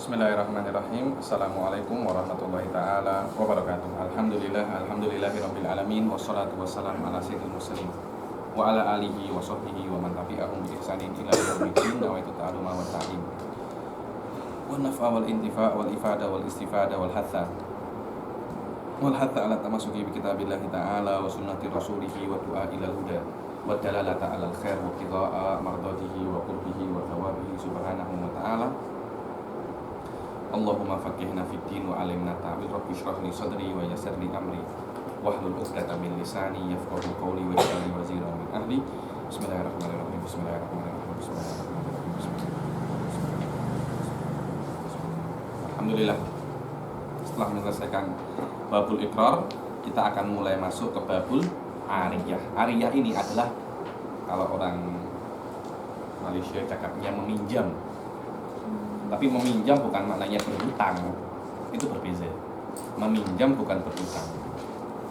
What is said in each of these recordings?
Bismillahirrahmanirrahim. Assalamualaikum warahmatullahi ta'ala wabarakatuh. Alhamdulillahirabbil alamin wassalatu wassalamu ala sayyidil mursalin wa ala alihi wa sahbihi wa man tabi'ahum bi ihsanin ila yaumiddin. Nawaitu ta'alluma wa ta'lim wa naf'a wal intifa' wal ifada wal istifada wal hatha ala tamassuki bi kitabillahi ta'ala wa sunnati rasulihi wa du'a ilal huda wa dalalata 'alal khair wa qidaa'a mardatihi wa qurbihi wa thawabihi subhanahu wa ta'ala. Allahumma faqihna fid din wa 'allimna ta'wil. Rabbi shrah li sadri wa yassir li amri wahlul 'uqdatam min lisani yafqahu qawli wa ij'al li waziran min ahli. Bismillahirrahmanirrahim. Alhamdulillah. Setelah menyelesaikan babul iqrar, kita akan mulai masuk ke babul ariyah. Ariyah ini adalah, kalau orang Malaysia cakapnya meminjam. Tapi meminjam bukan maknanya berhutang, itu berbeza. Meminjam bukan berhutang.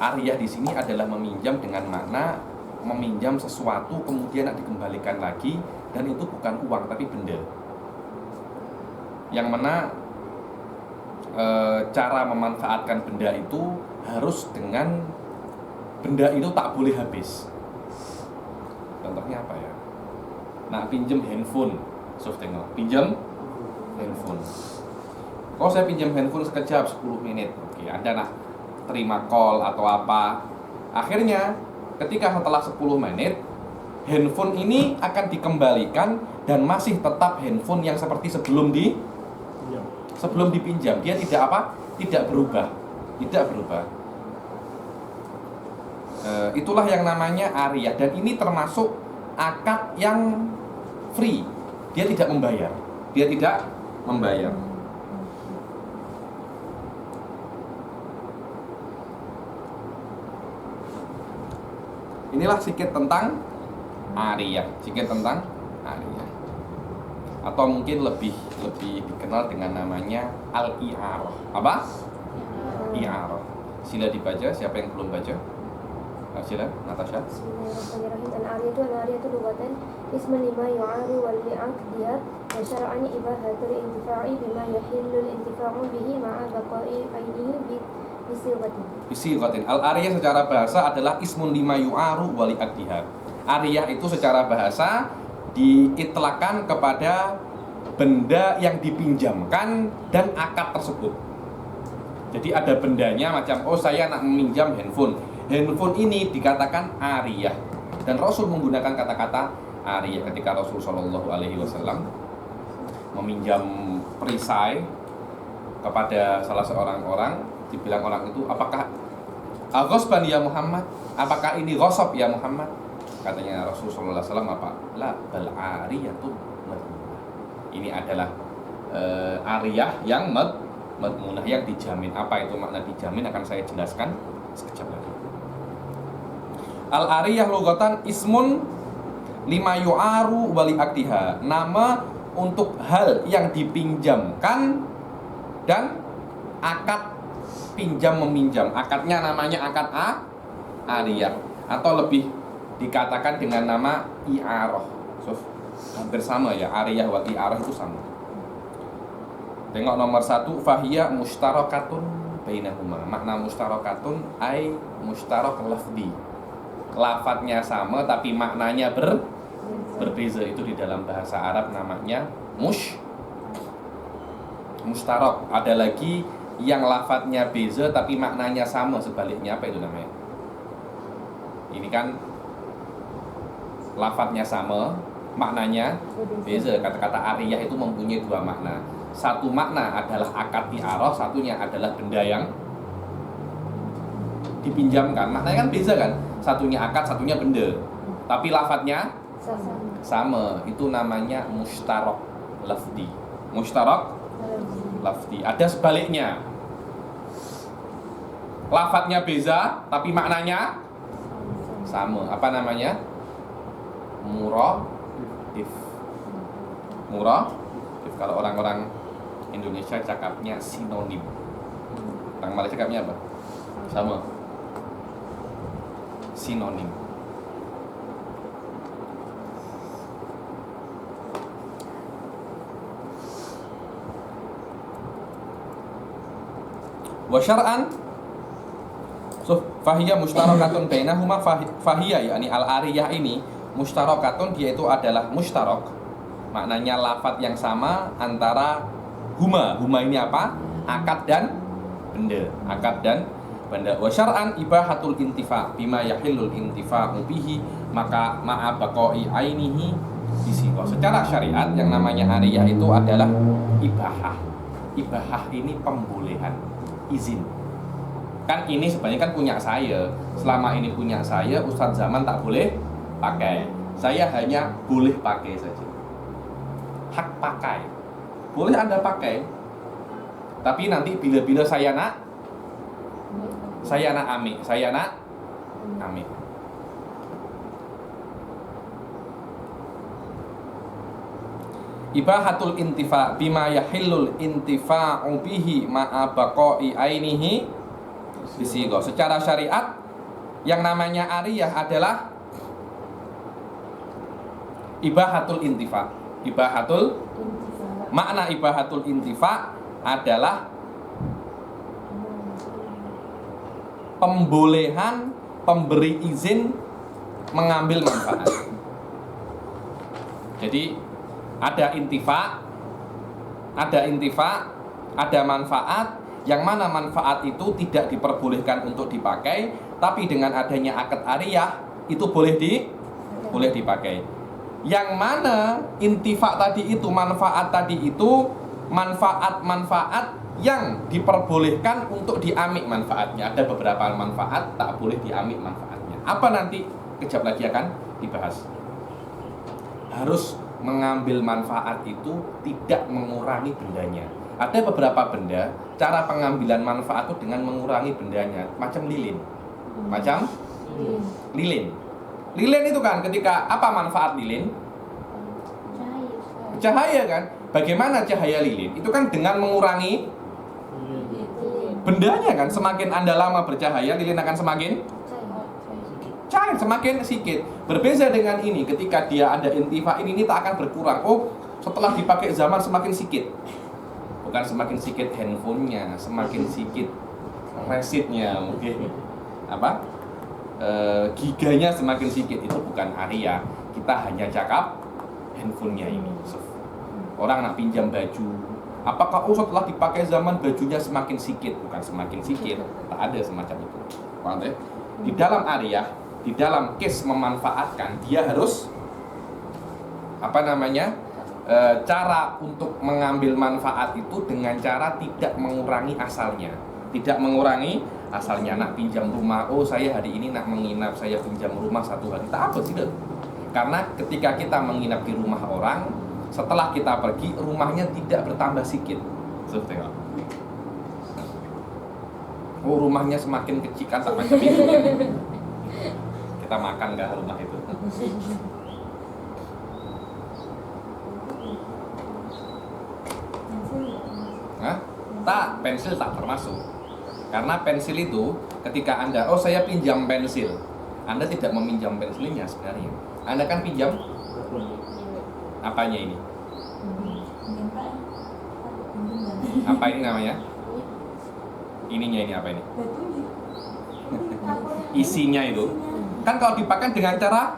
Ariyah di sini adalah meminjam dengan makna meminjam sesuatu kemudian dikembalikan lagi, dan itu bukan uang tapi benda. Yang mana cara memanfaatkan benda itu harus dengan benda itu tak boleh habis. Contohnya apa ya? Nah, pinjam handphone, pinjam handphone. Kalau saya pinjam handphone sekejap 10 menit, oke, Anda nak terima call atau apa. Akhirnya ketika setelah 10 menit handphone ini akan dikembalikan dan masih tetap handphone yang seperti sebelum dipinjam. Dia tidak apa? Tidak berubah. Itulah yang namanya ariyah, dan ini termasuk akad yang free. Dia tidak membayar. Inilah sedikit tentang ariyah. Atau mungkin lebih dikenal dengan namanya al-i'arah. Apa? I'arah. Sila dibaca, siapa yang belum baca? Sila, Natasha. Bismillahirrahmanirrahim. Al-ariyatu lughatan ismun lima yu'aru wal li'aqdiyat wa syar'an ibahatul intifa'i bima yahillu al-intifa'u bihi ma'a baqa'i ainihi bisighatin. Al-ariyah secara bahasa adalah ismun lima yu'aru wal li'aqdiyat. Ariyah itu secara bahasa diitlakan kepada benda yang dipinjamkan dan akad tersebut. Jadi ada bendanya, macam saya nak meminjam handphone. Handphone ini dikatakan ariyah, dan Rasul menggunakan kata-kata ariyah ketika Rasul Shallallahu Alaihi Wasallam meminjam perisai kepada salah seorang orang. Dibilang orang itu, apakah ghasban ya Muhammad? Apakah ini ghasab ya Muhammad? Katanya Rasul Shallallahu Alaihi Wasallam, apa? La bal ariyatun madmunah. Ini adalah ariyah yang madmunah, yang dijamin. Apa itu makna dijamin akan saya jelaskan sekejap lagi. Al-ariyah lughatan ismun lima yu'aru wali aktiha, nama untuk hal yang dipinjamkan dan akad pinjam meminjam. Akadnya namanya akad ariyah, atau lebih dikatakan dengan nama i'arah. Hampir sama ya, ariyah wal i'arah itu sama. Tengok nomor 1, fahiya mustarakatun bainahuma. Makna mustarakatun ay mustarak lafdi. Lafadznya sama tapi maknanya berbeza. Itu di dalam bahasa Arab namanya mustarak. Ada lagi yang lafadznya beza tapi maknanya sama sebaliknya. Apa itu namanya? Ini kan lafadznya sama, maknanya beza. Kata-kata ariyah itu mempunyai dua makna. Satu makna adalah akad i'arah, satunya adalah benda yang dipinjamkan. Maknanya kan beza kan? Satunya akad, satunya benda. Tapi lafadznya sama. Itu namanya mustarak lafdi. Ada sebaliknya. Lafadznya beza tapi maknanya sama. Apa namanya? Muradif. Kalau orang-orang Indonesia cakapnya sinonim. Orang Malaysia cakapnya apa? Sama. Sinonim. Wa syar'an fahiya mustarakatun bainahuma, fahiya yakni al-ariyah ini mustarakatun, dia itu adalah mustarak, maknanya lafadz yang sama antara huma. Huma ini apa? Akad dan benda. Akad dan benda. Wa syar'an ibahatul intifa bima yahillul intifa'u bihi, maka ma'a baqa'i ainihi bisiqah. Secara syariat yang namanya ariyah itu adalah ibahah. Ibahah ini pembolehan, izin. Kan ini sebenarnya kan punya saya. Selama ini punya saya, Ustadz Zaman tak boleh pakai. Saya hanya boleh pakai saja. Hak pakai. Boleh Anda pakai. Tapi nanti bila-bila saya nak ambil. Ibahatul intifa bima yahillul intifa'u bihi ma'a baqa'i ainihi bisiqah. Secara syariat yang namanya ariyah adalah ibahatul intifa. Makna ibahatul intifa adalah pembolehan pemberi izin mengambil manfaat. Jadi ada intifa, ada manfaat, yang mana manfaat itu tidak diperbolehkan untuk dipakai, tapi dengan adanya akad ariyah itu boleh dipakai. Yang mana intifa tadi itu, manfaat tadi itu manfaat yang diperbolehkan untuk diambil manfaatnya. Ada beberapa manfaat tak boleh diambil manfaatnya. Apa nanti kejap lagi akan dibahas. Harus mengambil manfaat itu tidak mengurangi bendanya. Ada beberapa benda, cara pengambilan manfaat itu dengan mengurangi bendanya, macam lilin. Lilin itu kan ketika apa manfaat lilin? Cahaya kan? Bagaimana cahaya lilin? Itu kan dengan mengurangi bendanya kan. Semakin Anda lama bercahaya, lilin akan semakin cair, semakin sedikit. Berbeda dengan ini, ketika dia ada intifa, ini tak akan berkurang. Oh, setelah dipakai zaman semakin sedikit. Bukan semakin sedikit handphonenya, semakin sedikit resitnya, mungkin giganya semakin sedikit. Itu bukan ariyah. Kita hanya cakap handphonenya ini. Orang nak pinjam baju, apakah setelah dipakai zaman bajunya semakin sedikit? Bukan semakin sedikit, tak ada semacam itu. Paham ya? Di dalam ariyah, di dalam case memanfaatkan, dia harus cara untuk mengambil manfaat itu dengan cara tidak mengurangi asalnya. Nak pinjam rumah, oh saya hari ini nak menginap, saya pinjam rumah 1 hari. Tak apa, tidak. Karena ketika kita menginap di rumah orang, setelah kita pergi, rumahnya tidak bertambah sedikit. Tengok. Oh, rumahnya semakin kecil kan, tak macam itu. Kita makan nggak rumah itu? Hah? Tak, pensil tak termasuk. Karena pensil itu ketika Anda, oh saya pinjam pensil, Anda tidak meminjam pensilnya sebenarnya. Anda kan pinjam apanya ini? Apa ini namanya? Ininya ini apa ini? Isinya itu kan kalau dipakai dengan cara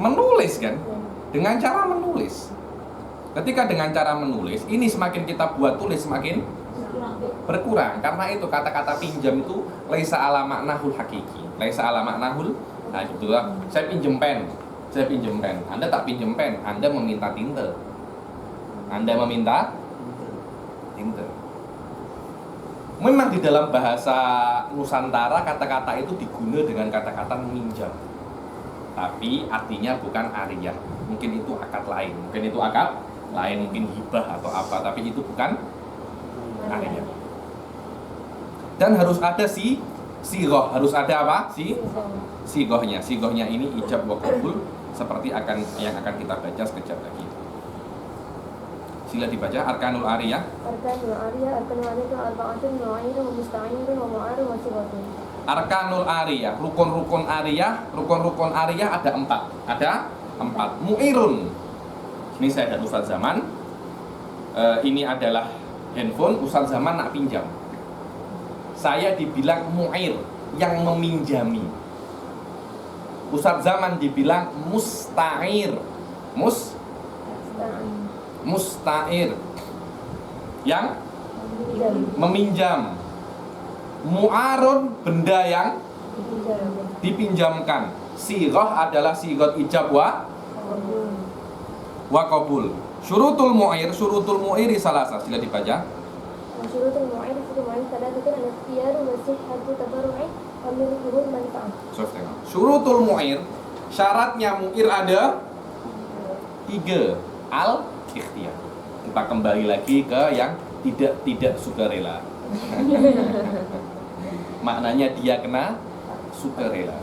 menulis kan? Dengan cara menulis. Ketika dengan cara menulis, ini semakin kita buat tulis semakin berkurang. Karena itu kata-kata pinjam itu laisa ala maknahul hakiki. Laisa ala maknahul hakiki. Saya pinjam pen. Anda tak pinjam pen, Anda meminta tinta. Memang di dalam bahasa Nusantara kata-kata itu diguna dengan kata-kata meminjam. Tapi artinya bukan ariyah. Mungkin itu akad lain, mungkin hibah atau apa, tapi itu bukan ariyah. Dan harus ada sighah, harus ada apa? Sighahnya. Sighahnya ini ijab wa qabul, seperti yang akan kita baca sekejap lagi. Sila dibaca arkanul ariyah. Arkanul ariyah itu arba'atun mu'ayyinun wa musta'inun wa mu'arun wa sighatun. Arkanul ariyah, rukun-rukun ariyah ada 4. Mu'irun. Ini saya dan Ustadz Zaman. Ini adalah handphone, Ustadz Zaman nak pinjam. saya dibilang mu'ir, yang meminjami. Ustadz Zaman dibilang musta'ir. Musta'ir, yang meminjam. Mu'arun, benda yang dipinjamkan. Sighah adalah sighah ijab wa qabul. Syurutul mu'iri salasa, sila dibaca. Syurutul mu'ir salatun al-ikhtiyar wa sihhatu tabarru'i wa milkuhul manfa'ah. Syurutul mu'ir, syaratnya mu'ir ada 3. Al-ikhtiyar. Kita kembali lagi ke yang tidak sukarela. Maknanya dia kena sukarela.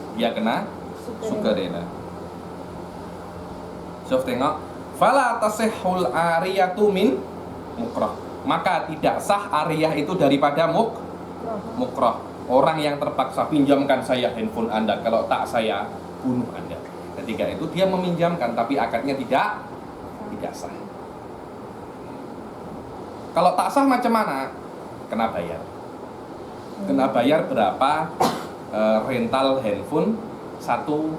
Sof tengok. Fala tasihhul ariyatu min mukrah. Maka tidak sah ariyah itu daripada mukrah. Orang yang terpaksa, pinjamkan saya handphone Anda, kalau tak saya bunuh Anda. Ketika itu dia meminjamkan tapi akadnya tidak sah. Kalau tak sah macam mana? Kena bayar berapa rental handphone satu.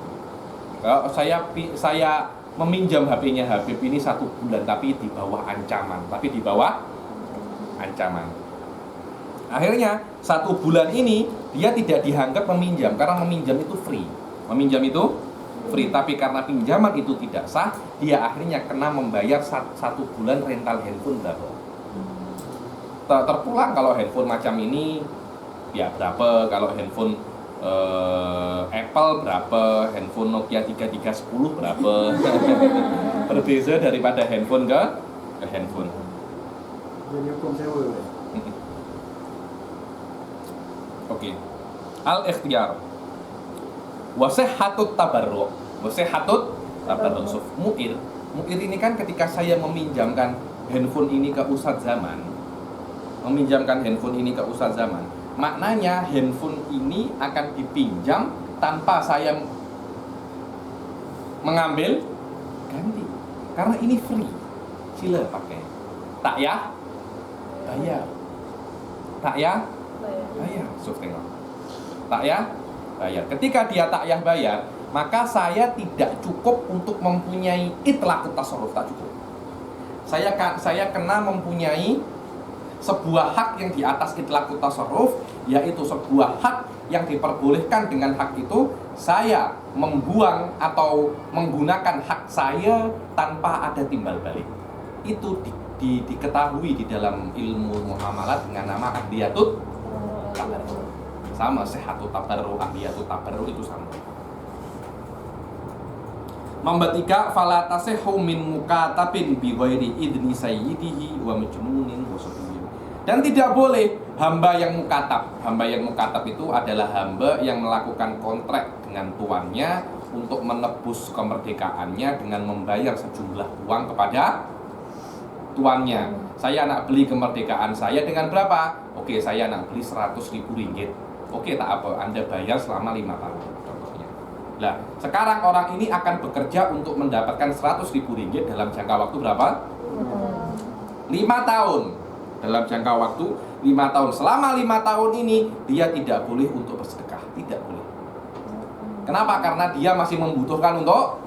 Kalau saya meminjam HP-nya Habib ini 1 bulan tapi di bawah ancaman. Akhirnya 1 bulan ini dia tidak dianggap meminjam karena meminjam itu free. Tapi karena pinjaman itu tidak sah, dia akhirnya kena membayar 1 bulan rental handphone berapa. Terpulang kalau handphone macam ini ya berapa, kalau handphone Apple berapa, handphone Nokia 3310 berapa. Berbeza daripada handphone ke handphone. Oke. Al-ikhtiyar. Wasihhatut tabarru'. Mu'ir ini kan ketika saya meminjamkan handphone ini ke Ustadz Zaman. Maknanya handphone ini akan dipinjam tanpa saya mengambil ganti. Karena ini free. Sila pakai. Tak ya? Bayar. Sof tengok. Tak ya? Bayar. Ketika dia tak ya bayar, maka saya tidak cukup untuk mempunyai itlaqut tasarruf, tak cukup. Saya kena mempunyai sebuah hak yang di atas itlaqut tasarruf, yaitu sebuah hak yang diperbolehkan. Dengan hak itu saya membuang atau menggunakan hak saya tanpa ada timbal balik. Itu diketahui di dalam ilmu muamalat dengan nama aqdiyatut tabarru. Sama, sihhatut tabarru, aqdiyatut tabarru itu sama. Nomor 3, fala tasihhu min mukatabin bi ghairi idni sayyidihi wa majnunin wa sabiyin. Dan tidak boleh hamba yang mukatab. Hamba yang mukatab itu adalah hamba yang melakukan kontrak dengan tuannya untuk menebus kemerdekaannya dengan membayar sejumlah uang kepada tuannya. Saya nak beli kemerdekaan saya dengan berapa? Oke, saya nak beli 100.000 ringgit. Oke, tak apa, Anda bayar selama 5 tahun contohnya. Nah, sekarang orang ini akan bekerja untuk mendapatkan 100.000 ringgit dalam jangka waktu berapa? 5 tahun. Dalam jangka waktu 5 tahun. Selama 5 tahun ini dia tidak boleh untuk bersedekah, tidak boleh. Kenapa? Karena dia masih membutuhkan untuk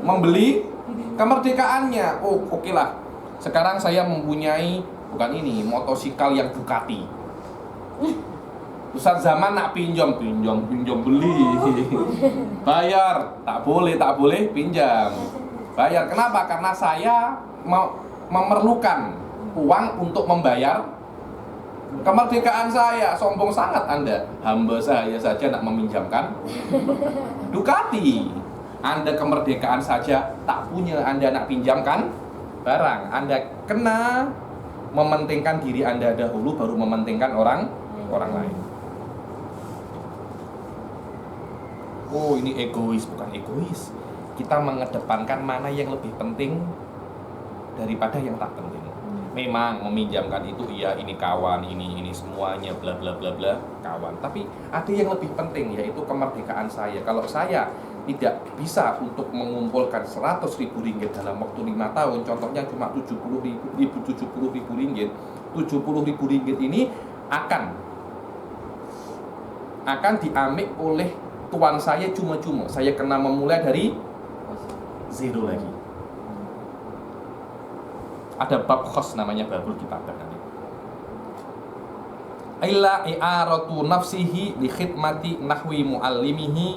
membeli kemerdekaannya. Oh, oke lah. Sekarang saya mempunyai motosikal yang Ducati. Ustadz Zaman nak pinjam beli. Bayar, tak boleh pinjam. Bayar. Kenapa? Karena saya memerlukan uang untuk membayar kemerdekaan saya. Sombong sangat Anda. Hamba saya saja nak meminjamkan Ducati. Anda kemerdekaan saja tak punya, Anda nak pinjamkan barang. Anda kena mementingkan diri Anda dahulu, baru mementingkan orang lain. Oh, ini egois, bukan egois. Kita mengedepankan mana yang lebih penting daripada yang tak penting. Memang meminjamkan itu iya, ini kawan, ini semuanya bla bla bla bla kawan. Tapi ada yang lebih penting, yaitu kemerdekaan saya. Kalau saya tidak bisa untuk mengumpulkan 100.000 ringgit dalam waktu 5 tahun, contohnya cuma 70.000 ringgit. 70.000 ringgit ini akan akan diambil oleh tuan saya cuma-cuma. Saya kena memulai dari zero lagi. Ada bab khos namanya babul kitabah nanti. Illa i'aratu nafsihi li khidmati nahwi muallimihi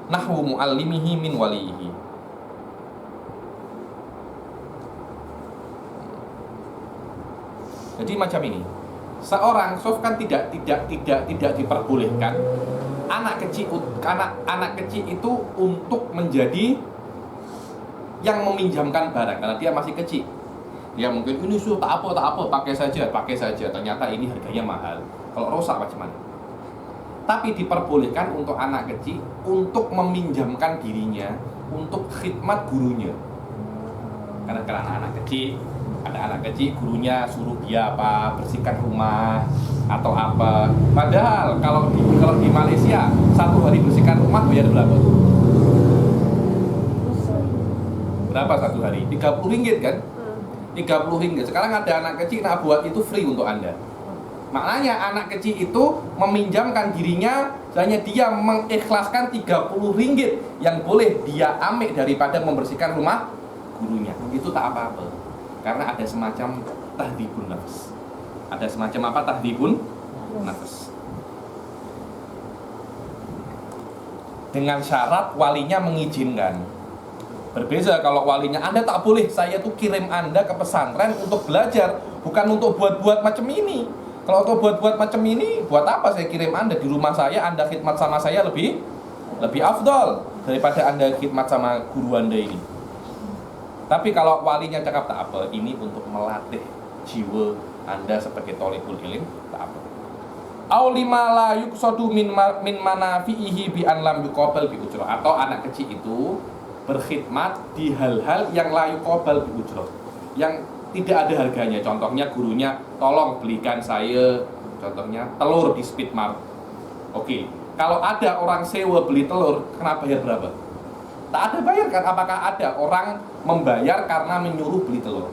nahwu muallimihi min walihi. Jadi macam ini. Seorang sof kan tidak diperbolehkan anak kecil itu untuk menjadi yang meminjamkan barang karena dia masih kecil. Dia mungkin ini tak apa pakai saja. Ternyata ini harganya mahal. Kalau rusak macam mana? Tapi diperbolehkan untuk anak kecil untuk meminjamkan dirinya untuk khidmat gurunya. Karena anak kecil, ada anak kecil gurunya suruh dia apa, bersihkan rumah atau apa. Padahal kalau di Malaysia 1 hari bersihkan rumah bayar berapa? Berapa 1 hari? 30 ringgit kan? 30 ringgit. Sekarang ada anak kecil nak buat itu free untuk Anda. Maknanya anak kecil itu meminjamkan dirinya, hanya dia mengikhlaskan 30 ringgit yang boleh dia ambil daripada membersihkan rumah gurunya. Itu tak apa-apa. Karena ada semacam tahdibun nafs. Ada semacam apa tahdibun nafs. Dengan syarat walinya mengizinkan. Berbeza kalau walinya, Anda tak boleh, saya tuh kirim Anda ke pesantren untuk belajar, bukan untuk buat-buat macam ini. Kalau untuk buat-buat macam ini, buat apa saya kirim Anda di rumah saya? Anda khidmat sama saya lebih afdal daripada Anda khidmat sama guru Anda ini. Tapi kalau walinya cakap tak apa, ini untuk melatih jiwa Anda sebagai thalibul ilm, tak apa. Au lima la yuqsadu min manafihi bi an lam yuqabal bi ujrah, atau anak kecil itu berkhidmat di hal-hal yang la yuqabal bi ujrah, yang tidak ada harganya. Contohnya gurunya, tolong belikan saya contohnya telur di Speedmart. Oke, kalau ada orang sewa beli telur, kena bayar berapa? Tak ada bayar kan? Apakah ada orang membayar karena menyuruh beli telur?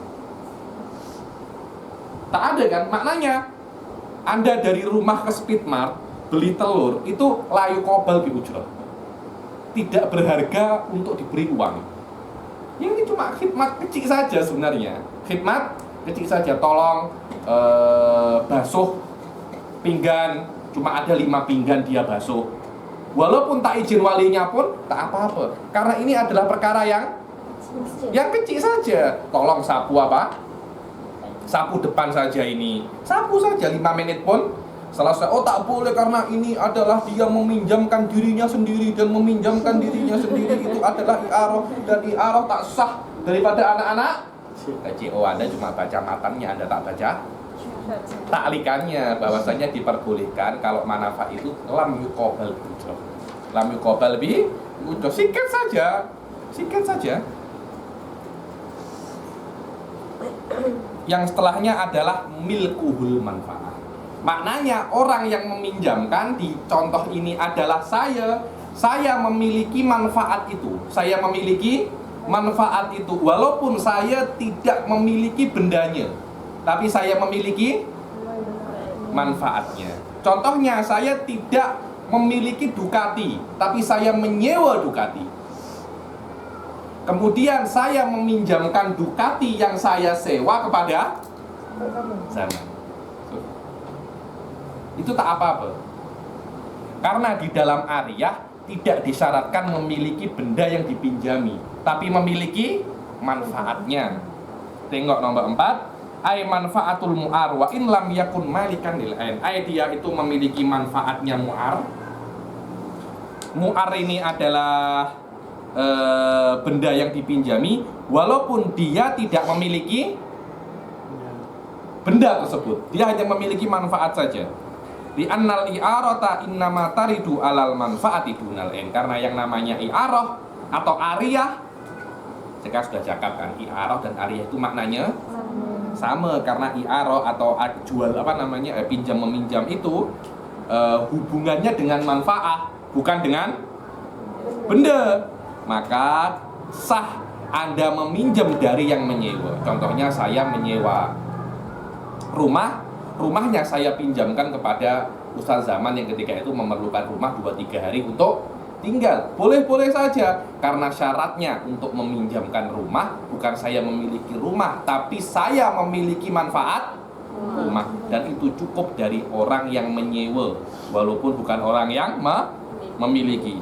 Tak ada kan? Maknanya Anda dari rumah ke Speedmart beli telur itu layu kobal bi ujrah, tidak berharga untuk diberi uang. Ini cuma khidmat kecil saja sebenarnya. Khidmat kecil saja, tolong basuh pinggan, cuma ada 5 pinggan dia basuh. Walaupun tak izin walinya pun tak apa-apa. Karena ini adalah perkara yang kecil saja. Tolong sapu apa? Sapu depan saja ini. Sapu saja 5 menit pun selesai. Oh tak boleh karena ini adalah dia meminjamkan dirinya sendiri, dan meminjamkan dirinya sendiri itu adalah i'arah, dan i'arah tak sah daripada anak-anak kecil. Oh Anda cuma baca matanya, Anda tak baca taklikannya, bahwasanya diperbolehkan kalau manfaat itu lam yuqabal bi ujrah. Lam yuqabal bi ujrah, singkat saja. Yang setelahnya adalah milkuhul manfaat. Maknanya orang yang meminjamkan di contoh ini adalah saya memiliki manfaat itu. Saya memiliki manfaat itu walaupun saya tidak memiliki bendanya, tapi saya memiliki manfaatnya. Contohnya, saya tidak memiliki Ducati, tapi saya menyewa Ducati. Kemudian saya meminjamkan Ducati yang saya sewa kepada zaman. Itu tak apa-apa. Karena di dalam ariyah tidak disyaratkan memiliki benda yang dipinjami, tapi memiliki manfaatnya. Tengok nomor 4, ai manfaatul mu'ar wa in lam yakun malikan lil ain. Ai dia itu memiliki manfaatnya mu'ar. Mu'ar ini adalah benda yang dipinjami walaupun dia tidak memiliki benda tersebut. Dia hanya memiliki manfaat saja. Di annal i'arata innama taridu alal manfaati dunal ain. Karena yang namanya i'arah atau ariyah, saya sudah cakap kan, i'arah dan ariyah itu maknanya sama. Karena i'arah atau jual pinjam meminjam itu hubungannya dengan manfaat, bukan dengan benda. Maka sah Anda meminjam dari yang menyewa. Contohnya saya menyewa rumah rumahnya saya pinjamkan kepada Ustaz Zaman yang ketika itu memerlukan rumah 2-3 hari untuk tinggal. Boleh-boleh saja, karena syaratnya untuk meminjamkan rumah bukan saya memiliki rumah, tapi saya memiliki manfaat rumah. Dan itu cukup dari orang yang menyewa, walaupun bukan orang yang memiliki.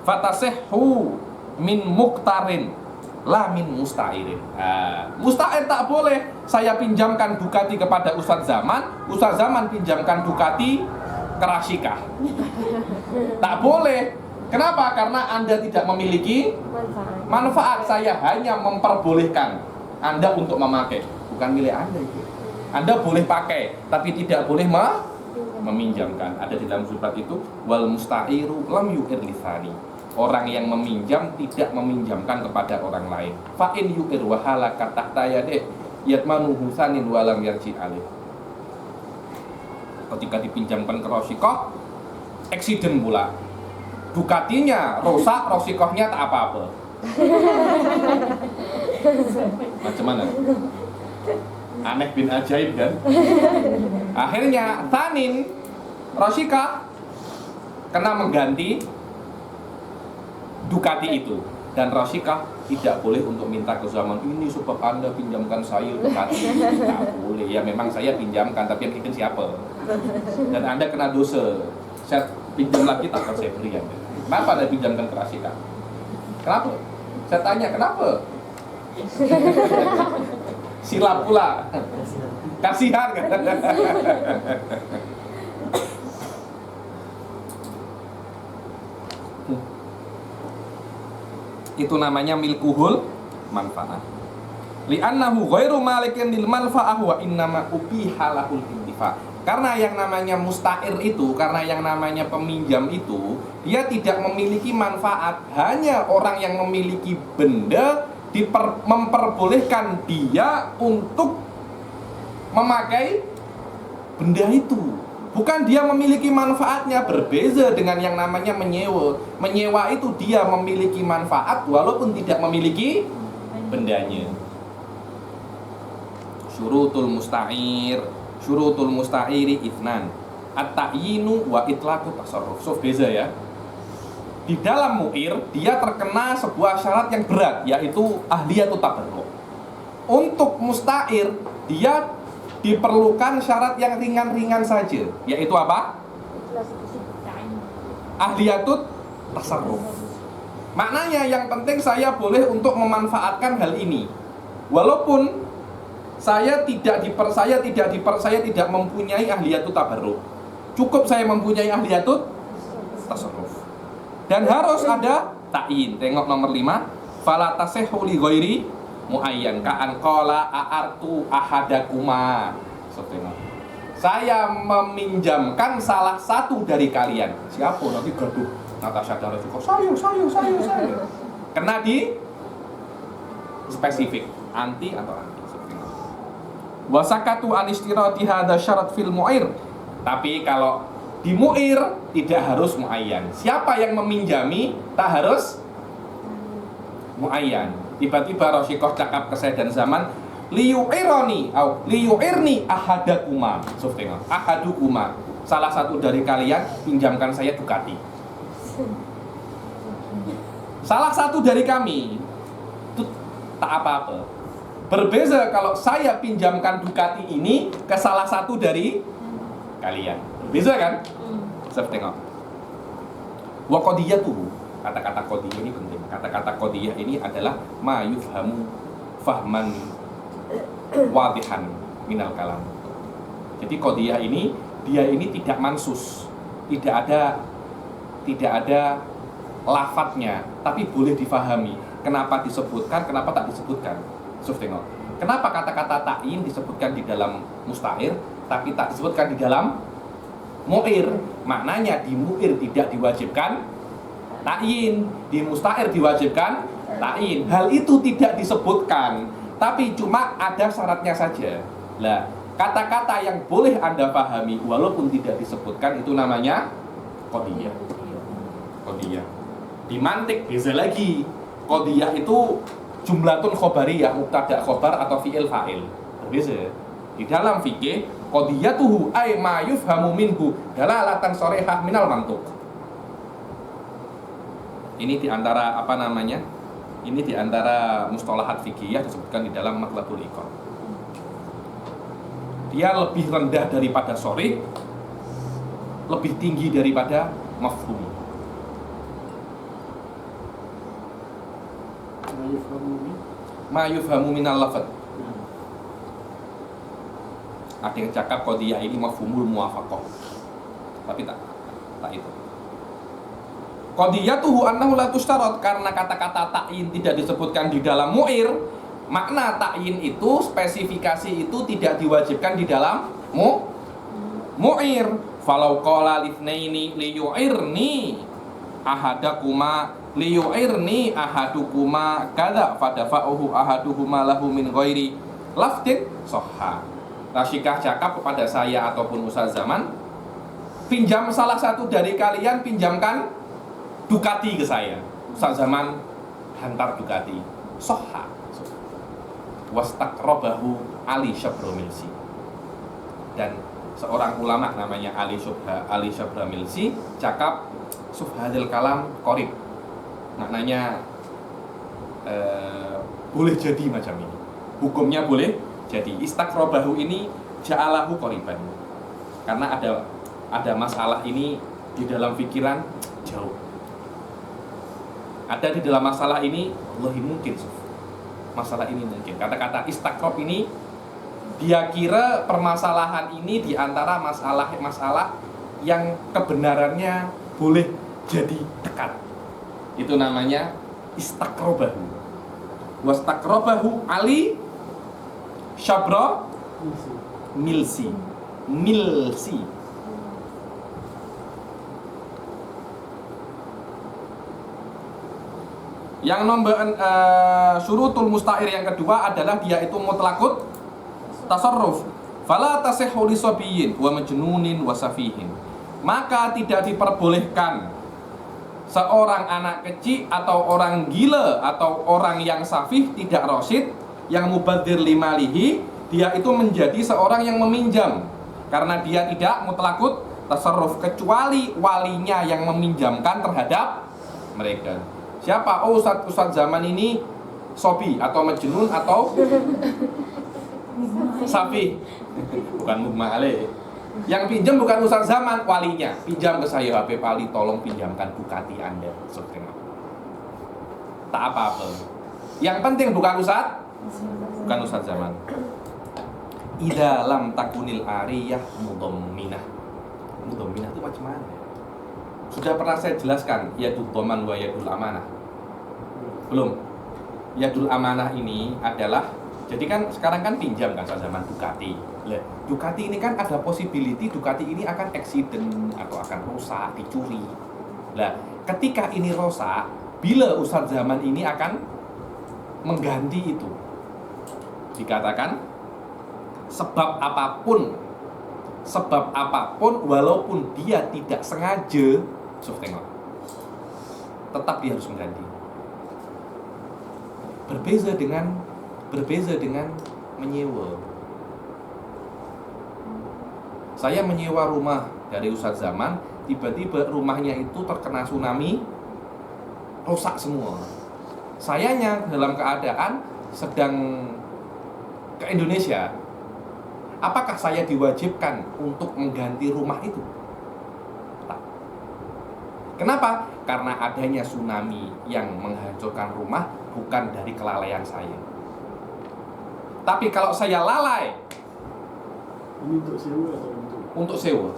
Fatasihhu min muktarin la min mustairin. Mustair tak boleh saya pinjamkan Ducati kepada Ustaz Zaman, Ustaz Zaman pinjamkan Ducati ke Rasyikah. Tak boleh. Kenapa? Karena Anda tidak memiliki manfaat. Saya hanya memperbolehkan Anda untuk memakai, bukan milik Anda itu. Anda boleh pakai, tapi tidak boleh meminjamkan. Ada di dalam surat itu, wal mustairu lam yu'ir lisani. Orang yang meminjam tidak meminjamkan kepada orang lain. Fa in yu'ir wa halaka tahta yadih yatmanu husanin wa lam yarji alih. Ketika dipinjamkan ke Rasyikah, eksiden pula. Ducatinya rusak, Rasyikahnya tak apa-apa. Macam mana? Aneh bin ajaib kan? Akhirnya Tanin Rasyikah kena mengganti Ducati itu, dan Rasyikah tidak boleh untuk minta ke Zaman, ini sebab Anda pinjamkan saya Ducati. Tidak boleh. Ya memang saya pinjamkan, tapi yang bikin siapa? Dan Anda kena dosa. Saya pinjam lagi tak akan saya beri Anda. Kenapa Anda pinjamkan ke Rasyikah? Kenapa? Saya tanya kenapa? Silap pula. Kasihan kan? Itu namanya milkuhul manfaat. Li'annahu ghairu malikin lil manfaah wa innama ubiha lahul intifa. Karena yang namanya mustair itu, karena yang namanya peminjam itu, dia tidak memiliki manfaat. Hanya orang yang memiliki benda memperbolehkan dia untuk memakai benda itu. Bukan dia memiliki manfaatnya. Berbeza dengan yang namanya menyewa. Menyewa itu dia memiliki manfaat walaupun tidak memiliki bendanya. Syurutul musta'iri ithnan at-ta'yinu wa itlaqu tasarruf. So beza ya. Di dalam mu'ir dia terkena sebuah syarat yang berat, yaitu ahliyatut tabarruk. Untuk musta'ir dia diperlukan syarat yang ringan-ringan saja, yaitu apa? Ahliyatut tasarruf. Maknanya yang penting saya boleh untuk memanfaatkan hal ini, walaupun saya tidak mempunyai ahliyatut tabarruk. Cukup saya mempunyai ahliyatut tasarruf. Dan harus ada ta'yin. Tengok nomor 5. Fala tasihhu li ghairi muayyan ka'an qala a'artu ahadakuma. Saya meminjamkan salah satu dari kalian. Siapa? Nanti gaduh. Natasha dan Rafiqah. Saya. Kena di spesifik. Anti atau anti. Wasakatu anistirati hadza syarat fil mu'ir. Tapi kalau di mu'ir tidak harus muayyan. Siapa yang meminjami tak harus muayyan. Tiba-tiba Rasyikah cakap ke saya dan Zaman, liyu'irni ahadakuma. Ahadukuma. Salah satu dari kalian pinjamkan saya Ducati. Salah satu dari kami. Itu tak apa-apa. Berbeza kalau saya pinjamkan Ducati ini ke salah satu dari kalian. Bisa kan? Saya tengok. Wa qadiyatuhu. Kata-kata qadiyah ini penting. Kata-kata qadiyah ini adalah ma yufhamu fahman wadihan minal kalam. Jadi qadiyah ini, dia ini tidak mansus. Tidak ada lafadznya, tapi boleh difahami. Kenapa disebutkan, kenapa tak disebutkan? Tengok. Kenapa kata-kata ta'in disebutkan di dalam musta'ir tapi tak disebutkan di dalam mu'ir? Maknanya di mu'ir tidak diwajibkan ta'in, di musta'ir diwajibkan ta'in. Hal itu tidak disebutkan, tapi cuma ada syaratnya saja. Lah, kata-kata yang boleh Anda pahami walaupun tidak disebutkan itu namanya qadiyah. Qadiyah. Di mantik beza lagi. Qadiyah itu jumlatun khobariyah, mubtada khobar atau fi'il fa'il. Berbeza. Di dalam fikih, qadiyatuhu ay ma yufhamu minhu dalalatan sharihah minal mantuq. Ini di antara apa namanya? Ini di antara mustalahat fikihiyah disebutkan di dalam Matlabul Iqan. Dia lebih rendah daripada sharih, lebih tinggi daripada mafhum. Ma yufhamu minal lafadz. Ada yang cakap qadiyah ini mafhumul muwafaqah. Tapi tak itu. Qadiyatuhu annahu la tushtarat, karena kata-kata ta'yin tidak disebutkan di dalam mu'ir. Makna ta'yin itu, spesifikasi itu tidak diwajibkan di dalam mu'ir. Falau qala litsnaini liyu'irni ahadukuma kadza fadafa'uhu ahaduhuma lahu min ghairi lafdin sahha. Rasyikah cakap kepada saya ataupun Ustaz Zaman, pinjam salah satu dari kalian, pinjamkan Ducati ke saya. Ustaz Zaman hantar Ducati. Sahha. Wastaqrabahu Ali Syabramilsi. Dan seorang ulama namanya Ali Syabramilsi cakap subhadil kalam qorib. Maknanya boleh jadi macam ini. Hukumnya boleh jadi. Istaqrabahu ini ja'alahu qoriban. Karena ada masalah ini di dalam pikiran jauh. Ada di dalam masalah ini wallahi mungkin. Masalah ini mungkin. Kata-kata istaqrab ini dia kira permasalahan ini di antara masalah-masalah yang kebenarannya boleh jadi dekat. Itu namanya istaqrabahu. Wastaqrabahu Ali Syabra Milsi. Yang nomor syurutul musta'ir yang kedua adalah dia itu mutlaqut tasarruf. Fala tasihhu li sabiyyin wa majnunin wa safihin. Maka tidak diperbolehkan seorang anak kecil atau orang gila atau orang yang safih, tidak rasyid, yang mubadzir limalihi, dia itu menjadi seorang yang meminjam karena dia tidak mutlaqut tasarruf, kecuali walinya yang meminjamkan terhadap mereka. Siapa? Oh, Ustaz Zaman ini sobi atau majnun atau safi. Bukan mugma alaih. Yang pinjam bukan Ustaz Zaman, walinya. Pinjam ke saya HP Pali, tolong pinjamkan Ducati Anda. Tak apa-apa. Yang penting bukan Ustaz Zaman. Idza lam takunil ariyah mudhamminah. Mudhamminah itu macam mana? Sudah pernah saya jelaskan yadul dhaman wa yadul amanah. Belum. Yadul amanah ini adalah, jadi kan sekarang kan pinjam kan Zaman Ducati. Lah, Ducati ini kan ada possibility Ducati ini akan accident atau akan rusak, dicuri. Lah, ketika ini rusak, bila Ustaz Zaman ini akan mengganti itu. Dikatakan sebab apapun walaupun dia tidak sengaja, tengok, tetap dia harus mengganti. Berbeza dengan menyewa. Saya menyewa rumah dari Ustaz Zaman, tiba-tiba rumahnya itu terkena tsunami, rusak semua. Sayanya dalam keadaan sedang ke Indonesia. Apakah saya diwajibkan untuk mengganti rumah itu? Tak. Kenapa? Karena adanya tsunami yang menghancurkan rumah bukan dari kelalaian saya. Tapi kalau saya lalai, ini untuk sewa atau untuk sewa.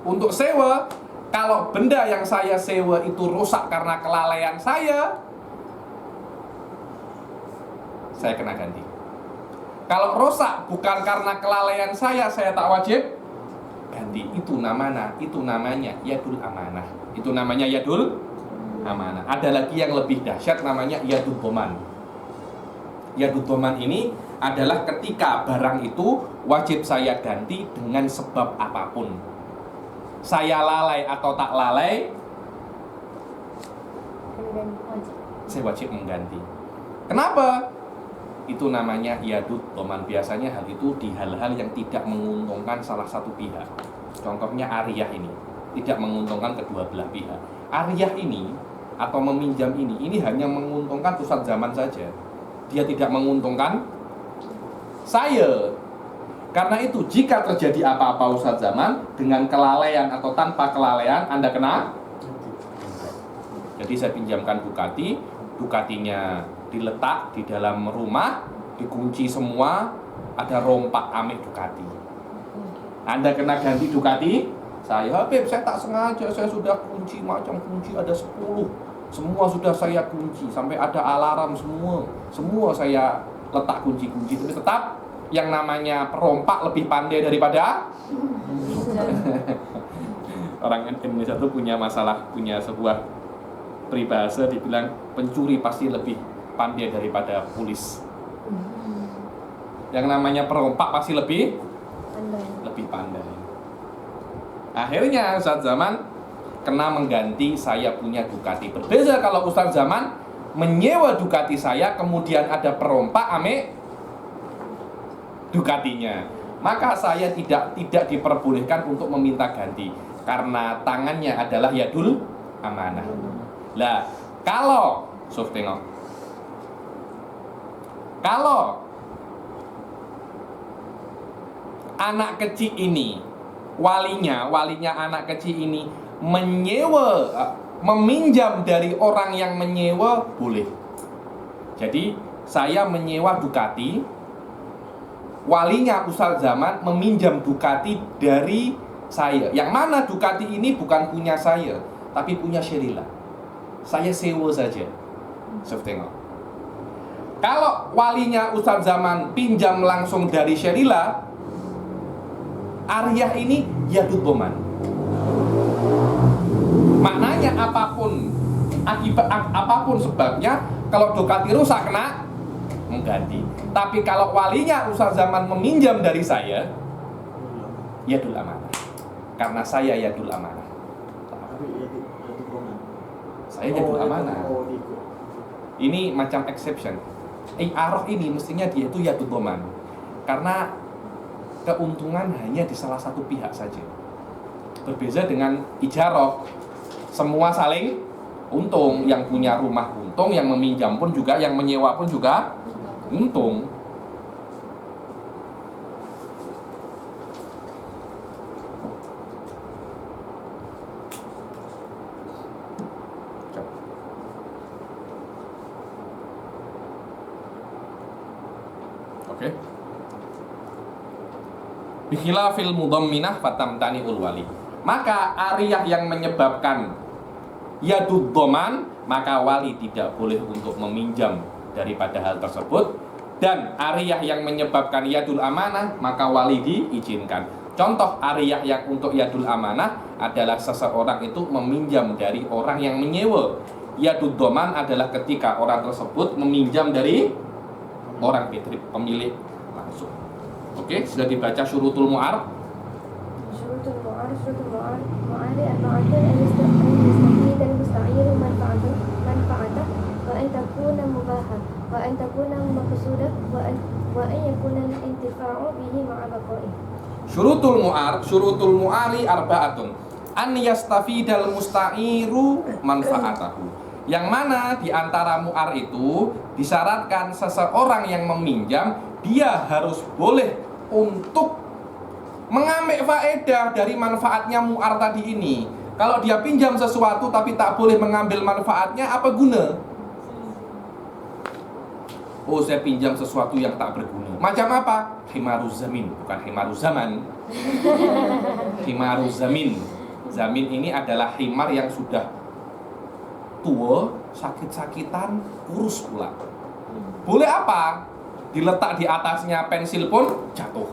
Untuk sewa, kalau benda yang saya sewa itu rusak karena kelalaian saya kena ganti. Kalau rusak bukan karena kelalaian saya tak wajib ganti. Itu namanya yadul amanah. Itu namanya yadul amanah. Ada lagi yang lebih dahsyat, namanya yadul dhaman. Yadul dhaman ini adalah ketika barang itu wajib saya ganti dengan sebab apapun. Saya lalai atau tak lalai, saya wajib mengganti. Kenapa? itu namanya yadud doman. Biasanya hal itu di hal-hal yang tidak menguntungkan salah satu pihak. Contohnya ariyah ini tidak menguntungkan kedua belah pihak. Ariyah ini atau meminjam ini hanya menguntungkan Ustadz Zaman saja. Dia tidak menguntungkan saya. Karena itu jika terjadi apa-apa Ustadz Zaman dengan kelalaian atau tanpa kelalaian, Anda kena. Jadi saya pinjamkan Ducati, Ducatinya diletak di dalam rumah, dikunci semua, ada rompak ame Ducati. Anda kena ganti Ducati, saya tak sengaja, saya sudah kunci macam kunci ada 10. Semua sudah saya kunci, sampai ada alarm semua saya letak kunci-kunci, tapi tetap yang namanya perompak lebih pandai daripada orang Indonesia itu punya masalah, punya sebuah peribahasa dibilang pencuri pasti lebih pandai daripada polis. Yang namanya perompak pasti lebih pandai. Akhirnya Ustadz Zaman kena mengganti saya punya Ducati. Berbeda kalau Ustadz Zaman menyewa Ducati saya, kemudian ada perompak ame Ducatinya, maka saya tidak diperbolehkan untuk meminta ganti karena tangannya adalah yadul amanah. Lah, kalau tengok, kalau anak kecil ini walinya anak kecil ini meminjam dari orang yang menyewa, boleh. Jadi saya menyewa Ducati, walinya Ustadz Zaman meminjam Ducati dari saya. Yang mana Ducati ini bukan punya saya, tapi punya Sherila. Saya sewa saja. Tengok. Kalau walinya Ustadz Zaman pinjam langsung dari Sherila, ariyah ini yadud doman. Maknanya apapun sebabnya, kalau Ducati rusak kena mengganti. Tapi kalau walinya Ustadz Zaman meminjam dari saya, yadul amanah. Karena saya yadul amanah. Saya yadul amanah. Ini macam exception. I'arah ini mestinya dia itu yadul doman. Karena keuntungan hanya di salah satu pihak saja. Berbeda dengan ijarah, semua saling untung. Yang punya rumah untung, yang meminjam pun juga, yang menyewa pun juga untung. Oke. Bikhilafil mudhamminah fatamtani ulwali. Maka ariyah yang menyebabkan yadud doman, maka wali tidak boleh untuk meminjam daripada hal tersebut. Dan ariyah yang menyebabkan yadul amanah, maka wali diizinkan. Contoh ariyah yang untuk yadul amanah adalah seseorang itu meminjam dari orang yang menyewa. Yadud doman adalah ketika orang tersebut meminjam dari orang pemilik langsung. Oke, sudah dibaca syurutul mu'ar. Syurutul mu'ari arba'atun an yastafid al-musta'iru manfa'atah wa an takuna mubahah wa an takuna maqsudah wa an yakuna al-intifa'u bihi ma'a baqa'i. Syurutul mu'ari arba'atun an yastafidal musta'iru manfa'atahu. Yang mana di antara mu'ar itu disyaratkan seseorang yang meminjam, dia harus boleh untuk mengambil faedah dari manfaatnya mu'ar tadi ini. Kalau dia pinjam sesuatu tapi tak boleh mengambil manfaatnya, apa guna? Oh, saya pinjam sesuatu yang tak berguna. Macam apa? Himaruz zamin, bukan himaruz zaman. Himaruz zamin. Zamin ini adalah himar yang sudah tua, sakit-sakitan, kurus pula. Boleh apa? Diletak di atasnya pensil pun jatuh.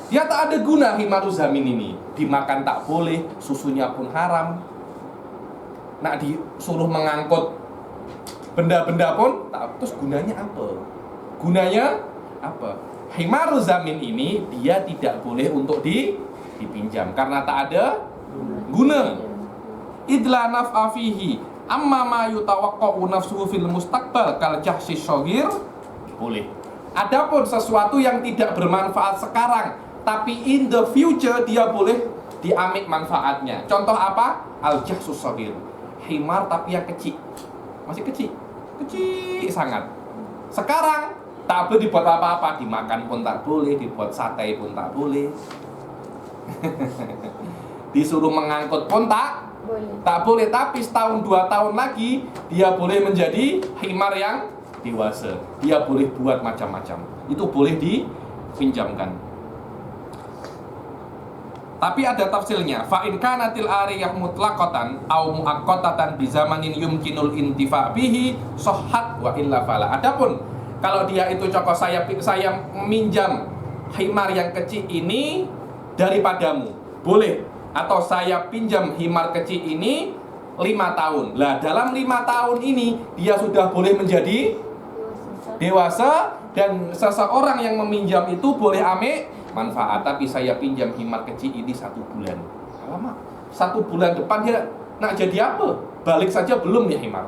Dia tak ada guna himaruz zamin ini. Dimakan tak boleh, susunya pun haram. Nak disuruh mengangkut benda-benda pun tak. Terus gunanya apa? Gunanya apa? Himaruz zamin ini dia tidak boleh untuk dipinjam karena tak ada guna. Idla naf'a fihi amma ma yutawaqqa'u nafsuhu fil mustaqbal kal jahsi shaghir boleh. Adapun sesuatu yang tidak bermanfaat sekarang, tapi in the future dia boleh diambil manfaatnya. Contoh apa? Al-jahsus shaghir. Himar tapi yang kecil. Masih kecil. Kecil sangat. Sekarang tak boleh dibuat apa-apa, dimakan pun tak boleh, dibuat sate pun tak boleh. Disuruh mengangkut pun tak boleh. Tapi setahun 2 tahun lagi dia boleh menjadi himar yang dewasa. Dia boleh buat macam-macam. Itu boleh dipinjamkan. Tapi ada tafsirnya. Fa in kanatil ariyah mutlaqatan au muaqqatatan bi zamanin yumkinul intifa bihi sahhat wa illa fala. Adapun kalau dia itu cokok saya meminjam himar yang kecil ini daripadamu, boleh. Atau saya pinjam himar kecil ini 5 tahun. Lah dalam 5 tahun ini dia sudah boleh menjadi dewasa, dan seseorang yang meminjam itu boleh ambil manfaat. Tapi saya pinjam himar kecil ini 1 bulan. Lama. 1 bulan depan dia nak jadi apa? Balik saja belum ya himar.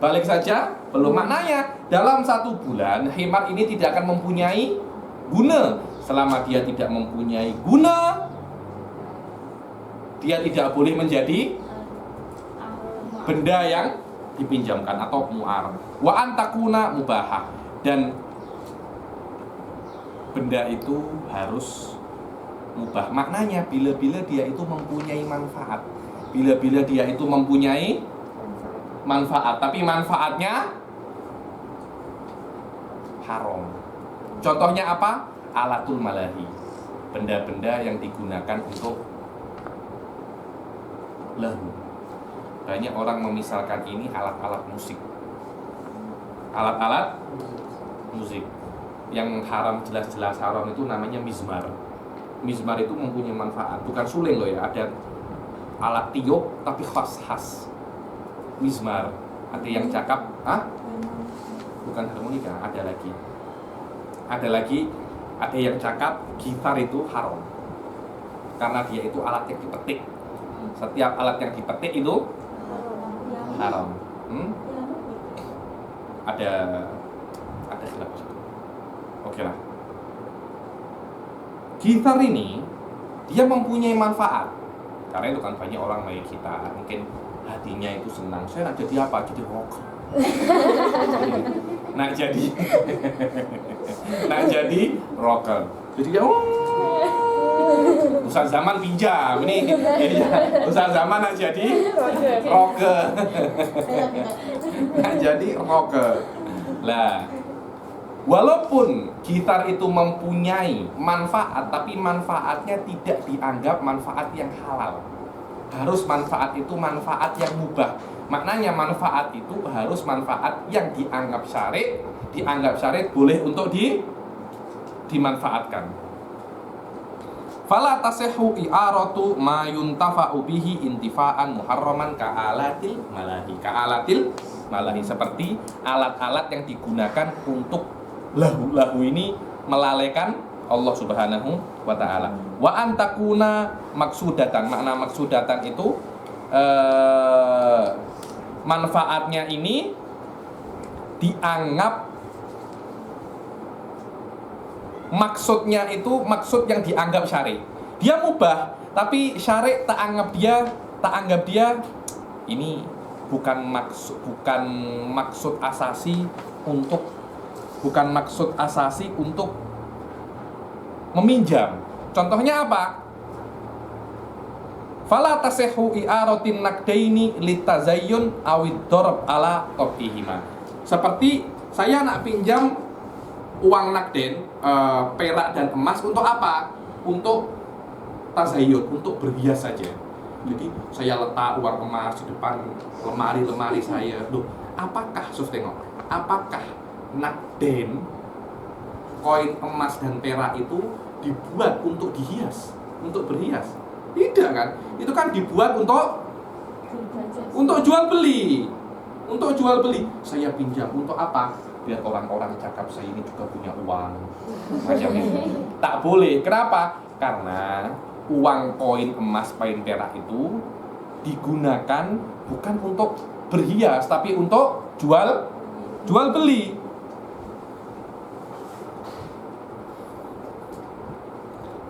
Balik saja belum. Maknanya dalam 1 bulan himar ini tidak akan mempunyai guna. Selama dia tidak mempunyai guna, dia tidak boleh menjadi benda yang dipinjamkan atau mu'ar. Wa antakuna mubahah, dan benda itu harus mubah. Maknanya bila-bila dia itu mempunyai manfaat. Bila-bila dia itu mempunyai manfaat, tapi manfaatnya haram. Contohnya apa? Alatul malahi. Benda-benda yang digunakan untuk lahu. Banyak orang memisalkan ini alat-alat musik. Alat-alat musik yang haram, jelas-jelas haram itu namanya mizmar. Mizmar itu mempunyai manfaat, bukan suling loh ya. Ada alat tiup tapi khas mizmar. Ada yang cakap, bukan harmonika, ada lagi ada yang cakap gitar itu haram karena dia itu alat yang dipetik. Setiap alat yang dipetik itu haram. Ada khilaf. Oke lah. Gitar ini dia mempunyai manfaat. Karena itu kan banyak orang main gitar, mungkin hatinya itu senang. Saya nak jadi apa? Jadi rock. Nak jadi rocker. Jadi dia Ustaz Zaman pinjam ini. Ustaz Zaman nak jadi rocker. Nak jadi rocker. Lah, walaupun gitar itu mempunyai manfaat, tapi manfaatnya tidak dianggap manfaat yang halal. Harus manfaat itu manfaat yang mubah. Maknanya manfaat itu harus manfaat yang dianggap syar'i boleh untuk dimanfaatkan. Fala tasihhu i'aratu ma yuntafa'u bihi intifa'an muharraman ka'alatil malahi, seperti alat-alat yang digunakan untuk lahu ini melalaikan Allah Subhanahu wa ta'ala. Wa antakuna maksudatan. Makna maksudatan itu manfaatnya ini dianggap, maksudnya itu maksud yang dianggap syar'i. Dia mubah, tapi syar'i tak anggap dia ini bukan maksud asasi untuk meminjam. Contohnya apa? Fala tasihhu i'aratin nakdaini litazayyun awid darab ala qabihima. Seperti saya nak pinjam uang nakden, perak dan emas untuk apa? Untuk tazayyun, untuk berhias saja. Jadi saya letak uang emas di depan lemari saya. Loh, apakah apakah nakden, koin emas dan perak itu dibuat untuk dihias, untuk berhias? Tidak kan? Itu kan dibuat untuk jual beli. Untuk jual beli. Saya pinjam untuk apa? Biar orang-orang cakap saya ini juga punya uang. Macamnya. Tak boleh. Kenapa? Karena uang koin emas, koin perak itu digunakan bukan untuk berhias, tapi untuk jual beli.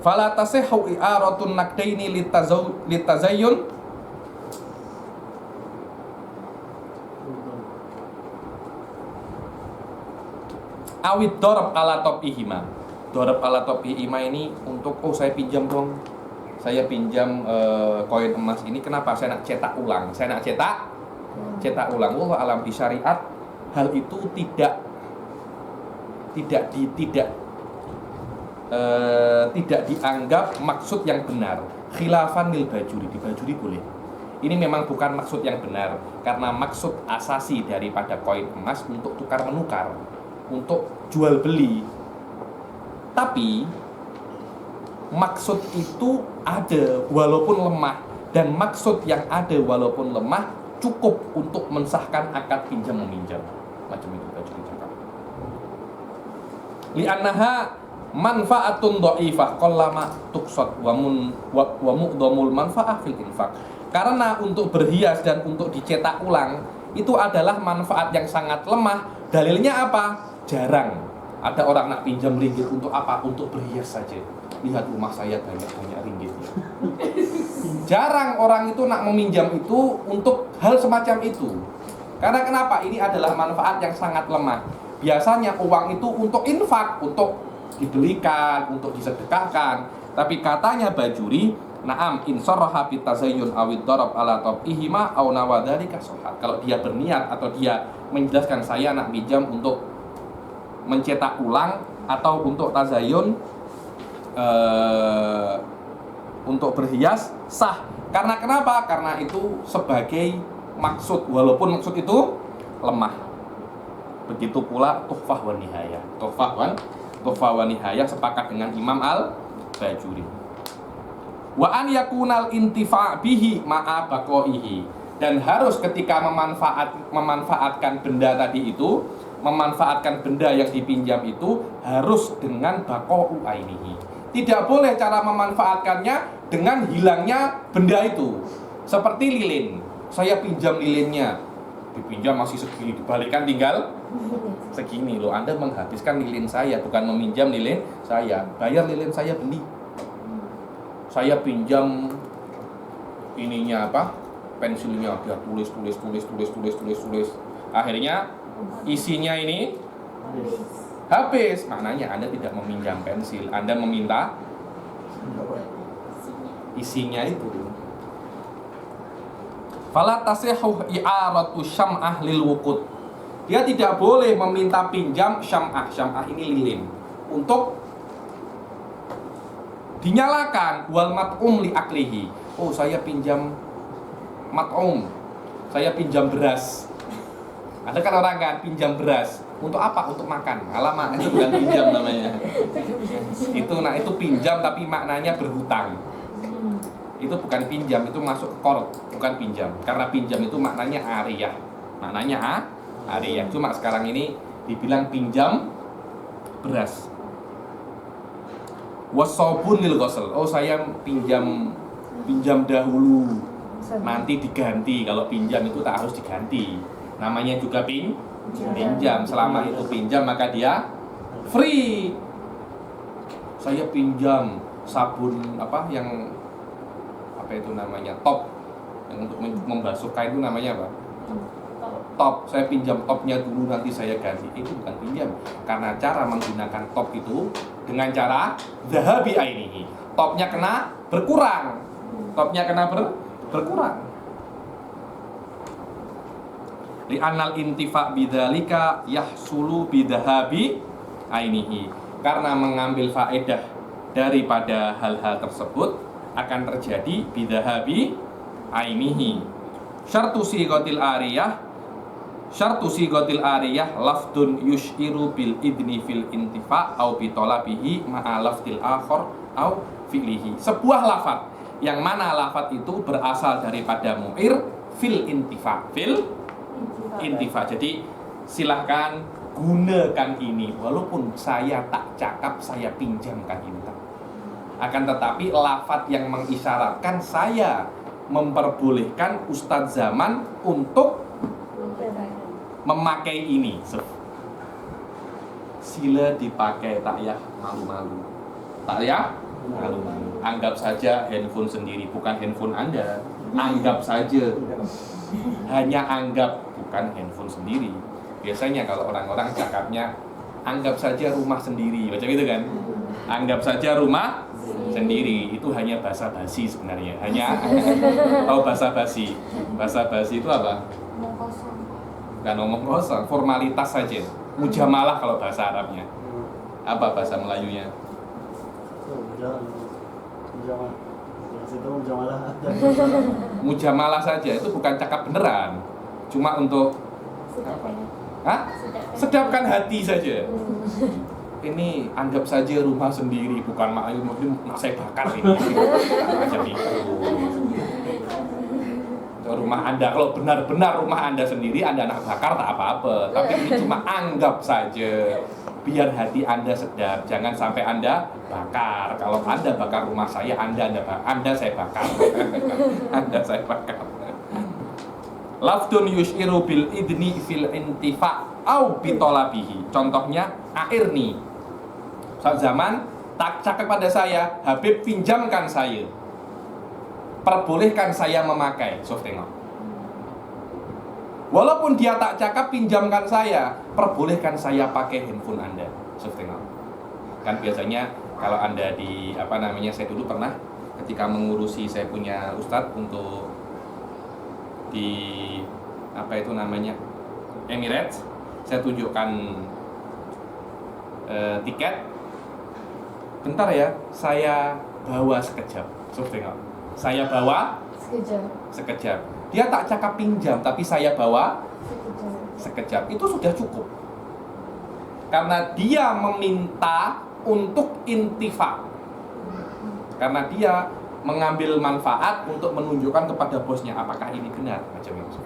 Fala tasihhu i'aratun naqdaini litazayyun awid dorab ala topihima. Dorab ala topihima ini untuk, oh saya pinjam dong, saya pinjam koin emas ini, kenapa? Saya nak cetak ulang, saya nak cetak ulang. Allah alam di syariat hal itu tidak dianggap maksud yang benar. Khilafan lil bajuri, di bajuri boleh. Ini memang bukan maksud yang benar, karena maksud asasi daripada koin emas untuk tukar menukar, untuk jual beli. Tapi maksud itu ada walaupun lemah, dan maksud yang ada walaupun lemah cukup untuk mensahkan akad pinjam meminjam. Macam itu bajuri cakap. Li'annaha manfaatun dhaifah qallama tuqsad wa muqdhamul manfaah fil infaq. Karena untuk berhias dan untuk dicetak ulang itu adalah manfaat yang sangat lemah. Dalilnya apa? Jarang ada orang nak pinjam ringgit untuk apa? Untuk berhias saja. Lihat rumah saya banyak ringgitnya. Jarang orang itu nak meminjam itu untuk hal semacam itu. Karena kenapa? Ini adalah manfaat yang sangat lemah. Biasanya uang itu untuk infak, untuk dibelikan, untuk disedekahkan. Tapi katanya bajuri, na'am insarraha bitazayyun awid darab ala tabihima aw nawadhalika sohat. Kalau dia berniat atau dia menjelaskan saya nak pinjam untuk mencetak ulang atau untuk tazayyun, untuk berhias, sah. Karena kenapa? Karena itu sebagai maksud, walaupun maksud itu lemah. Begitu pula tuhfah wa nihayah. Tuhfah wa nihayah sepakat dengan Imam Al-Bajuri. Wa an yakunal intifa' bihi ma'a baqaihi. Dan harus ketika memanfaatkan benda tadi itu, memanfaatkan benda yang dipinjam itu harus dengan baqa'u ainihi. Tidak boleh cara memanfaatkannya dengan hilangnya benda itu. Seperti lilin. Saya pinjam lilinnya, dipinjam masih segini, dibalikan tinggal segini. Loh, Anda menghabiskan lilin saya, bukan meminjam lilin saya. Bayar lilin saya beli. Saya pinjam ininya apa? Pensilnya, dia tulis. Akhirnya isinya ini habis. Maknanya Anda tidak meminjam pensil, Anda meminta isinya itu. Fala tasihhu i'aratu syam'ah lil wuqud. Dia tidak boleh meminta pinjam syam'ah. Syam'ah ini lilin untuk dinyalakan, wal mat'um li aklihi. Oh, saya pinjam mat'um, saya pinjam beras. Ada kan orang kan pinjam beras untuk apa? Untuk makan. Alamak, itu bukan pinjam namanya. Itu pinjam tapi maknanya berhutang. Itu bukan pinjam, itu masuk ke qard, bukan pinjam. Karena pinjam itu maknanya ariyah. Maknanya ariyah. Cuma sekarang ini dibilang pinjam beras. Wasabun lil ghusl. Oh, saya pinjam dahulu, nanti diganti. Kalau pinjam itu tak harus diganti. Namanya juga pinjam. Selama itu pinjam maka dia free. Saya pinjam sabun apa yang apa itu namanya, top, yang untuk membasuh kain itu namanya apa? Top. Saya pinjam topnya dulu, nanti saya ganti. Itu bukan pinjam, karena cara menggunakan top itu dengan cara zahabi ainihi. Topnya kena berkurang. Berkurang. Li'annal intifa' bidzalika yahsulu bidhahabi ainihi. Karena mengambil faedah daripada hal-hal tersebut akan terjadi bidhahabi ainihi. Syartu sighatil ariyah lafdun yushiru bil idni fil intifa' au bi talabihi ma'a lafdil akhar au fi'lihi. Sebuah lafaz yang mana lafaz itu berasal daripada mu'ir fil intifa'. Jadi silahkan gunakan ini, walaupun saya tak cakap, saya pinjamkan ini. Akan tetapi lafaz yang mengisyaratkan saya memperbolehkan Ustadz Zaman untuk memakai ini. Sila dipakai, tak ya malu-malu. Tak ya malu-malu. Anggap saja handphone sendiri, bukan handphone Anda. Anggap saja. Hanya anggap, bukan handphone sendiri. Biasanya kalau orang-orang cakapnya anggap saja rumah sendiri, macam itu kan? Anggap saja rumah sendiri, itu hanya basa-basi sebenarnya. Hanya tahu basa-basi. Basa-basi itu apa? Omong kosong. Bukan ngomong kosong, formalitas saja. Mujamalah kalau bahasa Arabnya. Apa bahasa Melayunya? Mujamalah. Ya, situ mujamalah. Mujamalah saja, itu bukan cakap beneran. Cuma untuk Sedapkan. hah? Sedapkan hati saja. Ini anggap saja rumah sendiri, bukan mungkin saya bakar ini. Macam itu. Rumah Anda, kalau benar-benar rumah Anda sendiri, Anda nak bakar tak apa-apa. Tapi ini cuma anggap saja. Biar hati Anda sedap, jangan sampai Anda bakar. Kalau Anda bakar rumah saya, Anda saya bakar. Anda saya bakar. Lafdun yushiru bil idni fil intifa au bitolabihi. Contohnya airni. Saat zaman tak cakap pada saya, Habib pinjamkan saya, perbolehkan saya memakai. So tengok. Walaupun dia tak cakap pinjamkan saya, perbolehkan saya pakai handphone Anda. So tengok. Kan biasanya kalau Anda saya dulu pernah ketika mengurusi saya punya ustadz untuk di Emirates, saya tunjukkan tiket. Bentar ya, saya bawa sekejap. So tengok. Saya bawa sekejap. Dia tak cakap pinjam, tapi saya bawa sekejap. Itu sudah cukup. Karena dia meminta untuk intifa. Karena dia mengambil manfaat untuk menunjukkan kepada bosnya apakah ini benar, macam itu.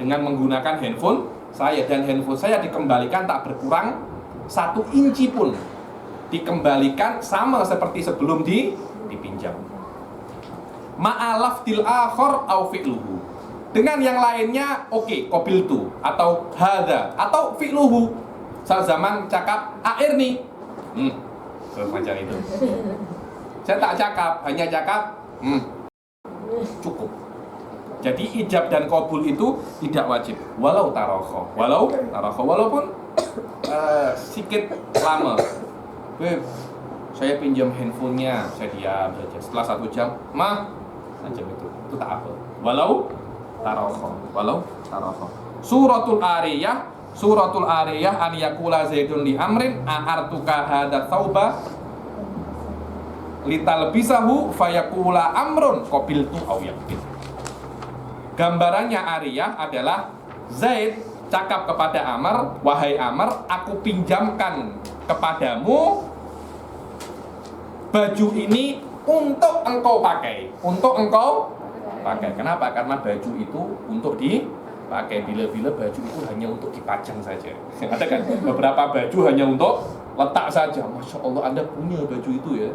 Dengan menggunakan handphone saya, dan handphone saya dikembalikan tak berkurang 1 inci pun, dikembalikan sama seperti sebelum dipinjam. Ma'alaf til akhor au fi'luhu. Dengan yang lainnya oke, qabiltu atau hadza atau fi'luhu. Saat zaman cakap airni. Semacam itu. Saya tak cakap, hanya cakap cukup. Jadi ijab dan qabul itu tidak wajib. Walaupun sedikit lama. Beb, saya pinjam handphonenya, saya diam saja. Setelah 1 jam, macam itu tak apa. Walau tarakha. Suratul Ariyah an yakula Zaidun li amrin a'artuka hadza thauba litalbisahu fayaqula amrun qabiltu aw yaqbil. Gambarannya Ariyah adalah Zaid cakap kepada Amr, wahai Amr, aku pinjamkan kepadamu baju ini untuk engkau pakai. Kenapa? Karena baju itu untuk dipakai. Bila-bila baju itu hanya untuk dipajang saja. Ada kan beberapa baju hanya untuk letak saja. Masya Allah, Anda punya baju itu ya.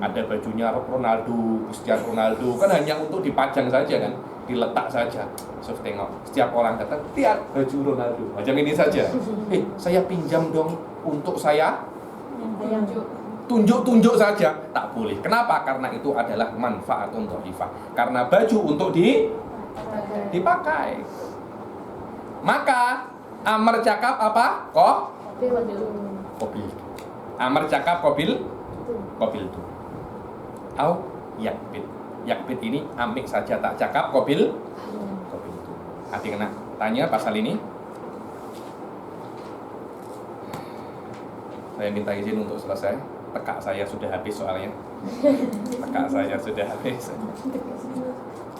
Ada bajunya Ronaldo, Cristiano Ronaldo, kan hanya untuk dipajang saja kan, diletak saja. So tengok, setiap orang datang, lihat baju Ronaldo, macam ini saja. Saya pinjam dong untuk saya tunjuk-tunjuk saja, tak boleh. Kenapa? Karena itu adalah manfaat untuk dhaifah. Karena baju untuk dipakai. Maka Amr cakap apa? Qabil. Amr cakap qabil itu. Au yakbit. Yakbit ini amik saja tak cakap qabil itu. Hati kena tanya pasal ini. Saya minta izin untuk selesai. Tekak saya sudah habis soalnya.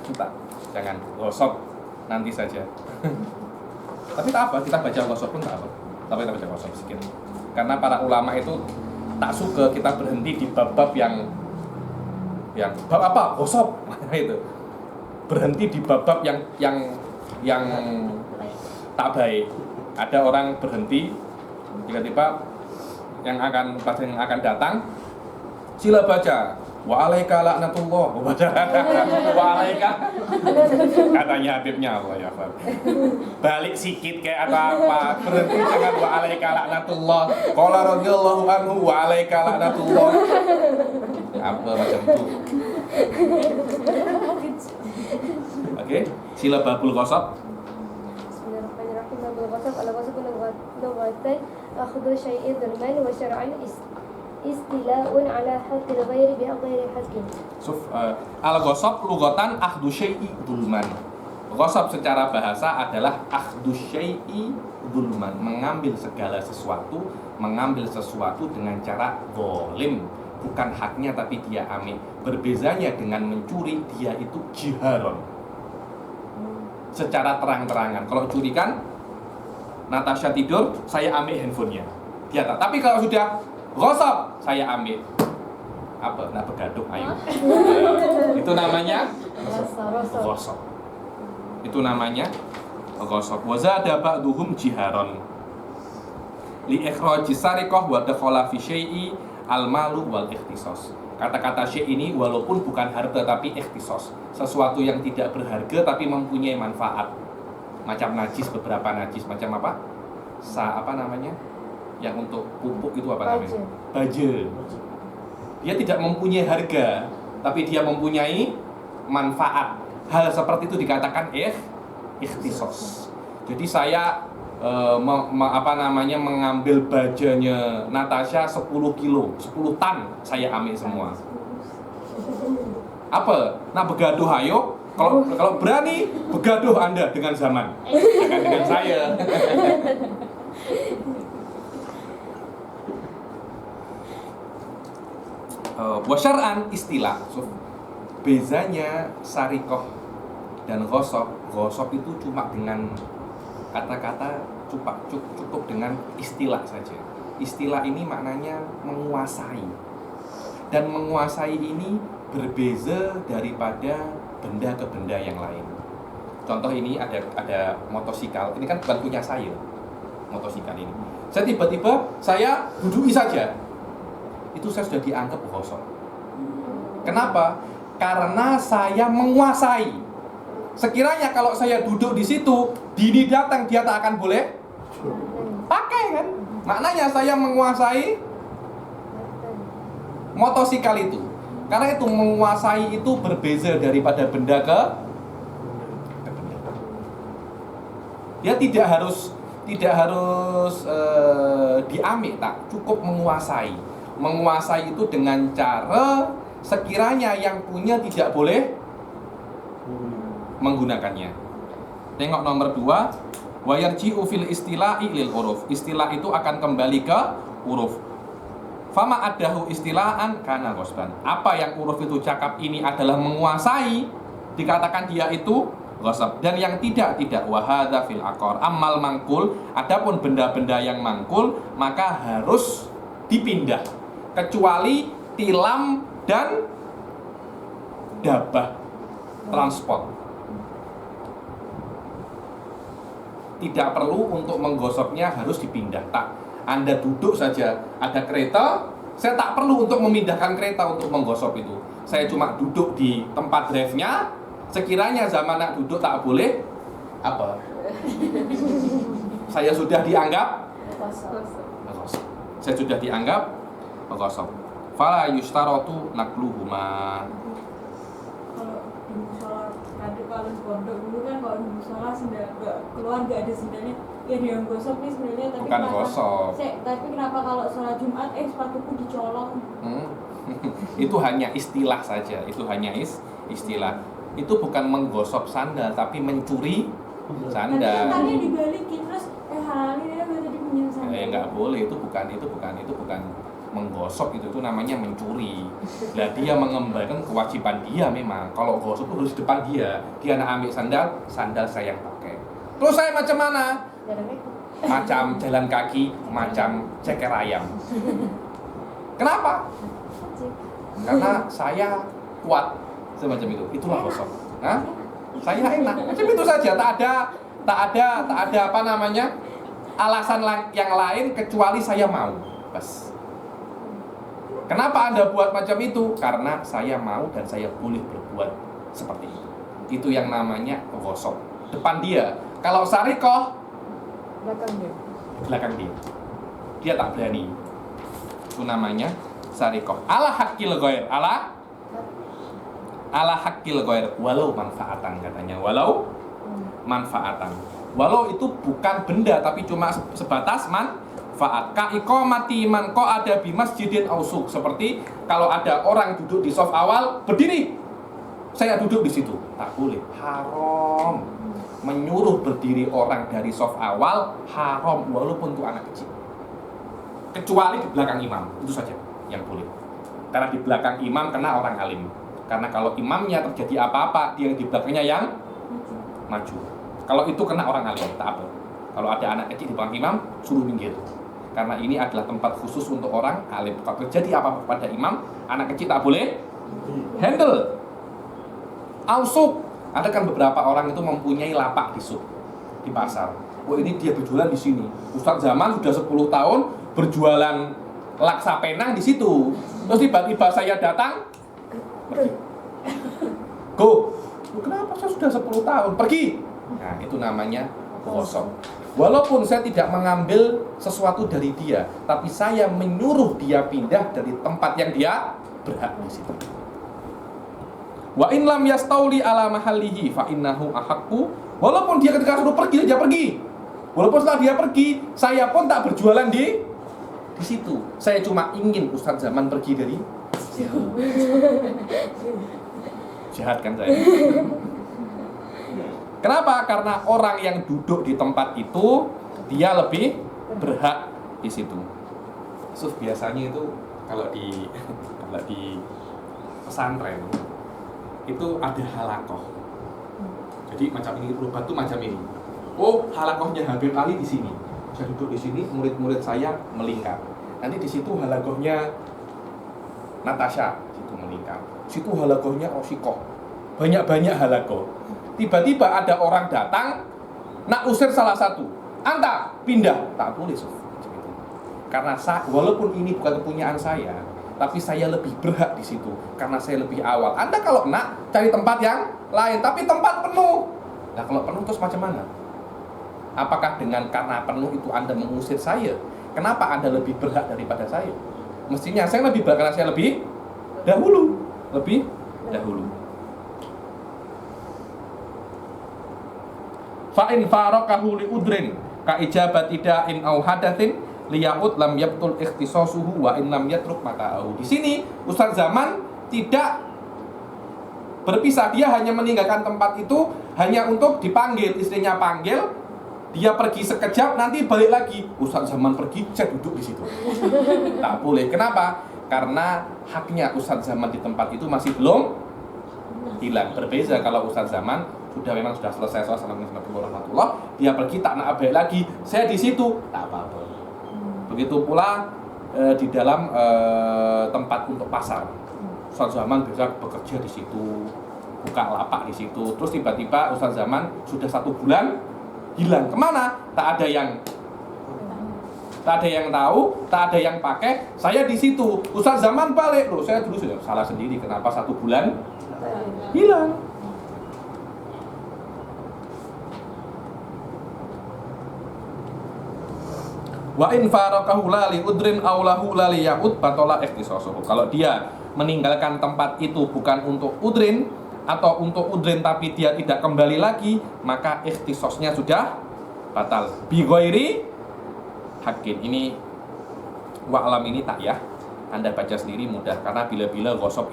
Entah, jangan gosok nanti saja. Tapi tak apa, kita baca gosok pun tak apa. Tapi kita baca gosok sedikit. Karena para ulama itu tak suka kita berhenti di bab-bab yang bab apa? Gosok. Itu. Berhenti di bab-bab yang tak baik. Ada orang berhenti tiba-tiba yang akan datang, sila baca wa alaika laknatullah. Wa alaika katanya Habibnya Allah ya Fab. Balik sikit kayak apa, berhenti jangan wa alaika laknatullah. Qala radhiyallahu anhu wa alaika laknatullah. apa macam itu. Oke, sila babul ghasab. Bismillahirrahmanirrahim. Babul ghasab al-ghasab lughatan akhdhu syai'in dhulman wa syar'an istila'un ala haqqil ghairi bi ghairi haqqin. Al-ghasab lughatan akhdhu syai'i dhulman. Ghasab secara bahasa adalah akhdhu syai'i dhulman, mengambil segala sesuatu, mengambil sesuatu dengan cara zalim, bukan haknya tapi dia ambil. Berbezanya dengan mencuri, dia itu jiharon, secara terang-terangan. Kalau curi kan Natasha tidur, saya ambil handphonenya, dia tak. Tapi kalau sudah ghasab, saya ambil. Apa? Nah, begaduh, ayo. Itu namanya ghasab. Itu namanya ghasab. Wa zada ba'duhum jiharon li ikhraji sariqah wa dakhala fi syai'i al-malu wal ikhtisas. Kata-kata syai' ini walaupun bukan harta tapi ikhtisas, sesuatu yang tidak berharga tapi mempunyai manfaat. Macam najis, beberapa najis, macam apa? Apa namanya? Yang untuk pupuk itu apa namanya? Baja. Dia tidak mempunyai harga tapi dia mempunyai manfaat. Hal seperti itu dikatakan ikhtisas. Jadi saya mengambil bajanya Natasha 10 kilo, 10 tan saya ambil semua. Apa? Nah, begaduh ayo. Kalau berani begaduh Anda dengan zaman, jangan dengan saya. Wasyar'an istilah. Bezanya sariqah dan ghasab itu cuma dengan kata-kata cukup dengan istilah saja. Istilah ini maknanya menguasai. Dan menguasai ini berbeza daripada benda ke benda yang lain. Contoh ini ada motosikal. Ini kan bukan punya saya. Motosikal ini. Saya tiba-tiba saya duduki saja. Itu saya sudah dianggap ghasab. Kenapa? Karena saya menguasai. Sekiranya kalau saya duduk di situ, Dini datang, dia tak akan boleh pakai kan? Maknanya saya menguasai motosikal itu. Karena itu menguasai itu berbeza daripada benda ke benda. Dia tidak harus diambil, tak cukup menguasai. Menguasai itu dengan cara sekiranya yang punya tidak boleh menggunakannya. Tengok nomor 2, wa yarji'u fil istila'i lil uruf. Istilah itu akan kembali ke uruf. Fama adahu istilahan kana ghasban. Apa yang uruf itu cakap ini adalah menguasai, dikatakan dia itu ghasab. Dan yang tidak wa hadza fil aqar. Ammal mangkul, adapun benda-benda yang mangkul maka harus dipindah kecuali tilam dan dabah transport. Tidak perlu untuk menggosoknya harus dipindah. Tak, Anda duduk saja, ada kereta, saya tak perlu untuk memindahkan kereta untuk menggosok itu. Saya cuma duduk di tempat drive-nya. Sekiranya zaman nak duduk tak boleh, apa? Saya sudah dianggap menggosok. Saya sudah dianggap menggosok. Fala yustaratu nakluhuma. Kalau di pondok dulu kan kalau di musola keluar nggak ada sendalnya, ya dia yang gosok nih sebenarnya, tapi bukan gosok. Tapi kenapa kalau sholat Jumat sepatuku dicolong? Itu hanya istilah saja. Itu hanya istilah. Itu bukan menggosok sandal tapi mencuri sandal. Tapi dibalikin terus halalin ya tadi punya sandal. Nggak boleh, itu bukan menggosok, itu namanya mencuri. Lah dia mengembalikan kewajiban dia memang. Kalau gosok itu harus di depan dia. Dia nak ambil sandal saya yang pakai. Terus saya macam mana? Macam jalan kaki, macam ceker ayam. Kenapa? Karena saya kuat semacam itu. Itulah gosok. Nah, saya enak. Macam itu saja. Tak ada apa namanya? Alasan yang lain kecuali saya mau. Bas. Kenapa Anda buat macam itu? Karena saya mau dan saya boleh berbuat seperti itu. Itu yang namanya gosok. Depan dia. Kalau sariqah, belakang dia. Dia tak berani. Itu namanya sarikoh ala hakil ghair, ala hakil ghair, walau manfaatan katanya, walau manfaatan, walau itu bukan benda tapi cuma sebatas manfaat. Ka iqamati man qa'ada bi masjidin ausuk, seperti kalau ada orang duduk di shaf awal berdiri, saya duduk di situ, tak boleh, haram. Menyuruh berdiri orang dari shaf awal haram, walaupun itu anak kecil, kecuali di belakang imam, itu saja yang boleh. Karena di belakang imam kena orang alim. Karena kalau imamnya terjadi apa-apa, dia yang di belakangnya yang maju. Kalau itu kena orang alim, tak apa. Kalau ada anak kecil di belakang imam, suruh minggir. Karena ini adalah tempat khusus untuk orang alim. Kalau terjadi apa-apa pada imam, anak kecil tak boleh handle. Ausuk, ada kan beberapa orang itu mempunyai lapak di suk, di pasar. Oh ini dia berjualan di sini. Ustadz Zaman sudah 10 tahun berjualan laksa penang di situ. Terus tiba-tiba saya datang, pergi. Go. Kenapa saya sudah 10 tahun? Pergi. Nah, itu namanya gosok. Walaupun saya tidak mengambil sesuatu dari dia, tapi saya menyuruh dia pindah dari tempat yang dia berhak di situ. Wa in lam yastauli ala mahallihi fa innahu ahaqqu. Walaupun dia ketika suruh pergi, dia pergi. Walaupun setelah dia pergi, saya pun tak berjualan di situ. Saya cuma ingin Ustadz Zaman pergi dari situ. Jahat kan saya? Kenapa? Karena orang yang duduk di tempat itu dia lebih berhak di situ. So, biasanya itu kalau di pesantren itu ada halakoh. Jadi macam ini, rubat tuh macam ini. Oh, halakohnya Habib Ali di sini. Saya duduk di sini, murid-murid saya melingkar. Nanti di situ halakohnya Natasha, situ melingkar. Situ halakohnya Rosikoh. Banyak-banyak halakoh. Tiba-tiba ada orang datang nak usir salah satu. Anta pindah, tak boleh, Sof. Karena walaupun ini bukan kepunyaan saya, tapi saya lebih berhak di situ karena saya lebih awal. Anda kalau nak cari tempat yang lain, tapi tempat penuh. Nah, kalau penuh terus macam mana? Apakah dengan karena penuh itu Anda mengusir saya? Kenapa Anda lebih berhak daripada saya? Mestinya saya lebih berhak karena saya lebih dahulu. Fa'in faraqahu li udrin ka ijabati da'in au hadatsin liyaud lam yabtul ikhtisasuhu wa in lam yatruk mata'ahu. Di sini Ustadz Zaman tidak berpisah, dia hanya meninggalkan tempat itu hanya untuk dipanggil, istrinya panggil, dia pergi sekejap, nanti balik lagi. Ustadz Zaman pergi, saya duduk di situ. Tak boleh. Kenapa? Karena haknya Ustadz Zaman di tempat itu masih belum hilang. Berbeza kalau Ustadz Zaman sudah selesai. Assalamualaikum warahmatullahi wabarakatuh. Dia pergi, tak nak balik lagi. Saya di situ, tak apa-apa. Begitu pula di dalam tempat untuk pasar. Ustadz Zaman bisa bekerja di situ, buka lapak di situ. Terus tiba-tiba Ustadz Zaman sudah 1 bulan hilang. Kemana? Tak ada yang tahu, tak ada yang pakai. Saya di situ. Ustadz Zaman balik, loh saya dulu sudah salah sendiri. Kenapa 1 bulan hilang? Wa in faraqahu la li udrin aw lahu la li ya'ud batola ikhtisasuhu. Kalau dia meninggalkan tempat itu bukan untuk udrin atau untuk udrin tapi dia tidak kembali lagi, maka ikhtisasnya sudah batal. Bi ghairi haqqin. Ini wa'lam ini tak ya. Anda baca sendiri mudah, karena bila-bila ghosab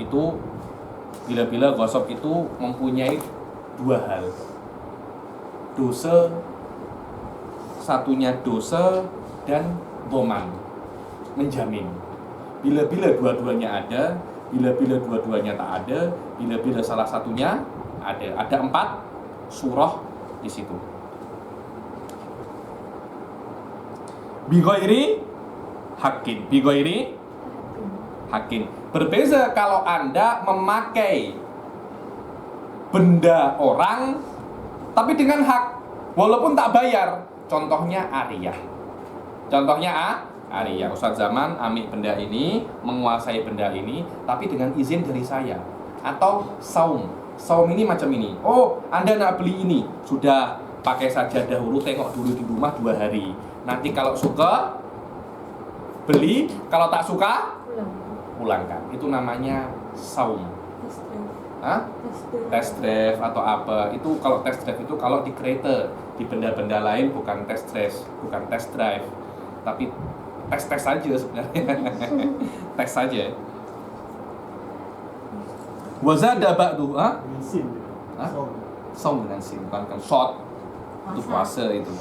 itu mempunyai 2 hal. Dosa, satunya dosa dan doman, menjamin. Bila-bila dua-duanya ada, bila-bila dua-duanya tak ada, bila-bila salah satunya ada. Ada 4 surah di situ. Bi ghairi haqqin. Bi ghairi haqqin. Berbeza kalau Anda memakai benda orang tapi dengan hak, walaupun tak bayar. Contohnya ariyah. Ariyah. Ustadz Zaman ambil benda ini, menguasai benda ini, tapi dengan izin dari saya. Atau saum ini macam ini. Oh, Anda nak beli ini, sudah pakai saja dahulu, tengok dulu di rumah 2 hari. Nanti kalau suka beli, kalau tak suka pulangkan. Itu namanya saum. Test drive. Hah? Test drive atau apa? Itu kalau test drive itu kalau di kereta, di benda-benda lain bukan test drive, bukan test drive, tapi tes saja sebenarnya. Tes saja. Wazada ba'du, ha? Dengan sin. Hah? Som. Saum dengan sin, bukan kan short. Itu puasa itu.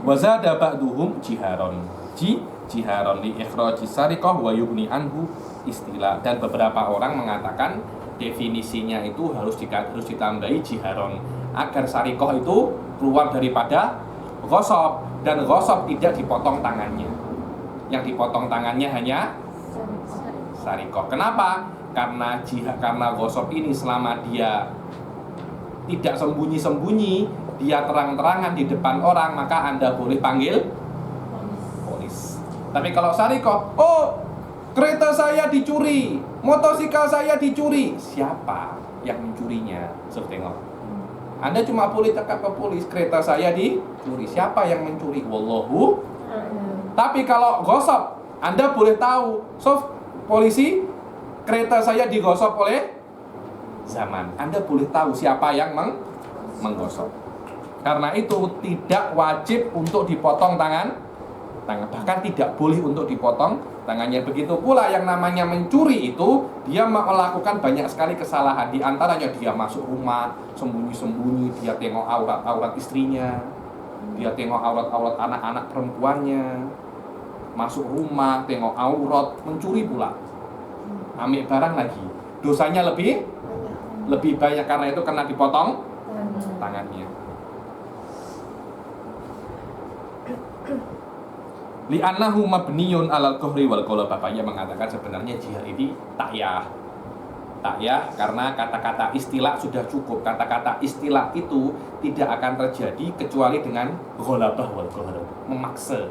Wazada ba'duhum jiharon. Jiharon li ikhraji sariqah wa yubni anhu istilah. Dan beberapa orang mengatakan definisinya itu harus ditambahi jiharon agar sariqah itu keluar daripada ghasab, dan ghasab tidak dipotong tangannya. Yang dipotong tangannya hanya sariqah. Kenapa? Karena ghasab ini selama dia tidak sembunyi-sembunyi, dia terang-terangan di depan orang, maka Anda boleh panggil polis. Tapi kalau sariqah, oh, kereta saya dicuri, motosikal saya dicuri, siapa yang mencurinya? Coba tengok. Anda cuma boleh cakap ke polis, kereta saya dicuri, siapa yang mencuri? Wallahu. Tapi kalau ghasab, Anda boleh tahu, so polisi, kereta saya digosok oleh Zaman. Anda boleh tahu siapa yang menggosok. Karena itu tidak wajib untuk dipotong tangan, bahkan tidak boleh untuk dipotong tangannya. Begitu pula yang namanya mencuri itu, dia melakukan banyak sekali kesalahan. Di antaranya dia masuk rumah sembunyi-sembunyi, dia tengok aurat istrinya, dia tengok aurat anak-anak perempuannya, masuk rumah tengok aurat, mencuri pula, ambil barang lagi, dosanya lebih banyak karena itu kena dipotong tangannya. Li'annahu mabniyun alal kohri wal qala. Bapaknya mengatakan sebenarnya jihad ini takyah karena kata-kata istilah sudah cukup. Kata-kata istilah itu tidak akan terjadi kecuali dengan ghalabah wal qahr, memaksa.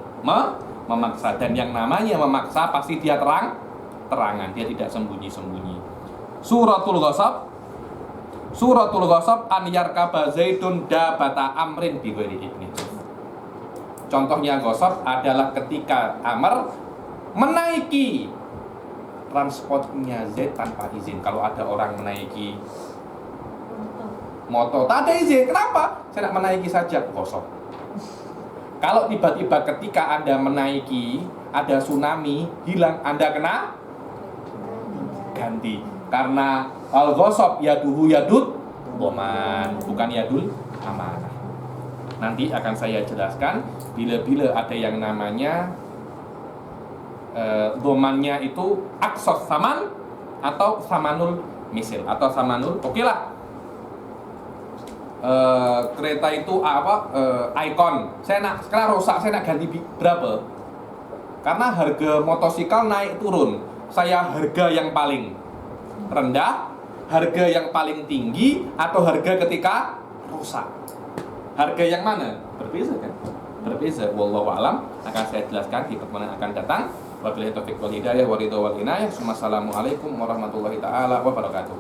Memaksa, dan yang namanya memaksa pasti dia terangan, dia tidak sembunyi-sembunyi. Suratul Ghasab an yarkaba Zaidun dabata amrin bi ghairi ibni. Contohnya ghasab adalah ketika Amr menaiki transportnya Zaid tanpa izin. Kalau ada orang menaiki motor, tak ada izin. Kenapa? Saya nak menaiki saja, ghasab. Kalau tiba-tiba ketika Anda menaiki, ada tsunami, hilang, Anda kena ganti. Karena al-ghasab yaduhu yadud boman, bukan yadul amanah. Nanti akan saya jelaskan bila ada yang namanya domannya itu aksos saman atau samanul misil atau samanul. Oke lah. Kereta itu ikon. Saya nak sekarang rusak, saya nak ganti berapa? Karena harga motosikal naik turun. Saya harga yang paling rendah, harga yang paling tinggi, atau harga ketika rusak? Harga yang mana? Berbeza kan? Berbeza. Wallahu a'lam. Akan saya jelaskan di pertemuan yang akan datang. Wabillahi taufiq wal hidayah wa ridha wal inayah. Wassalamualaikum warahmatullahi taala wabarakatuh.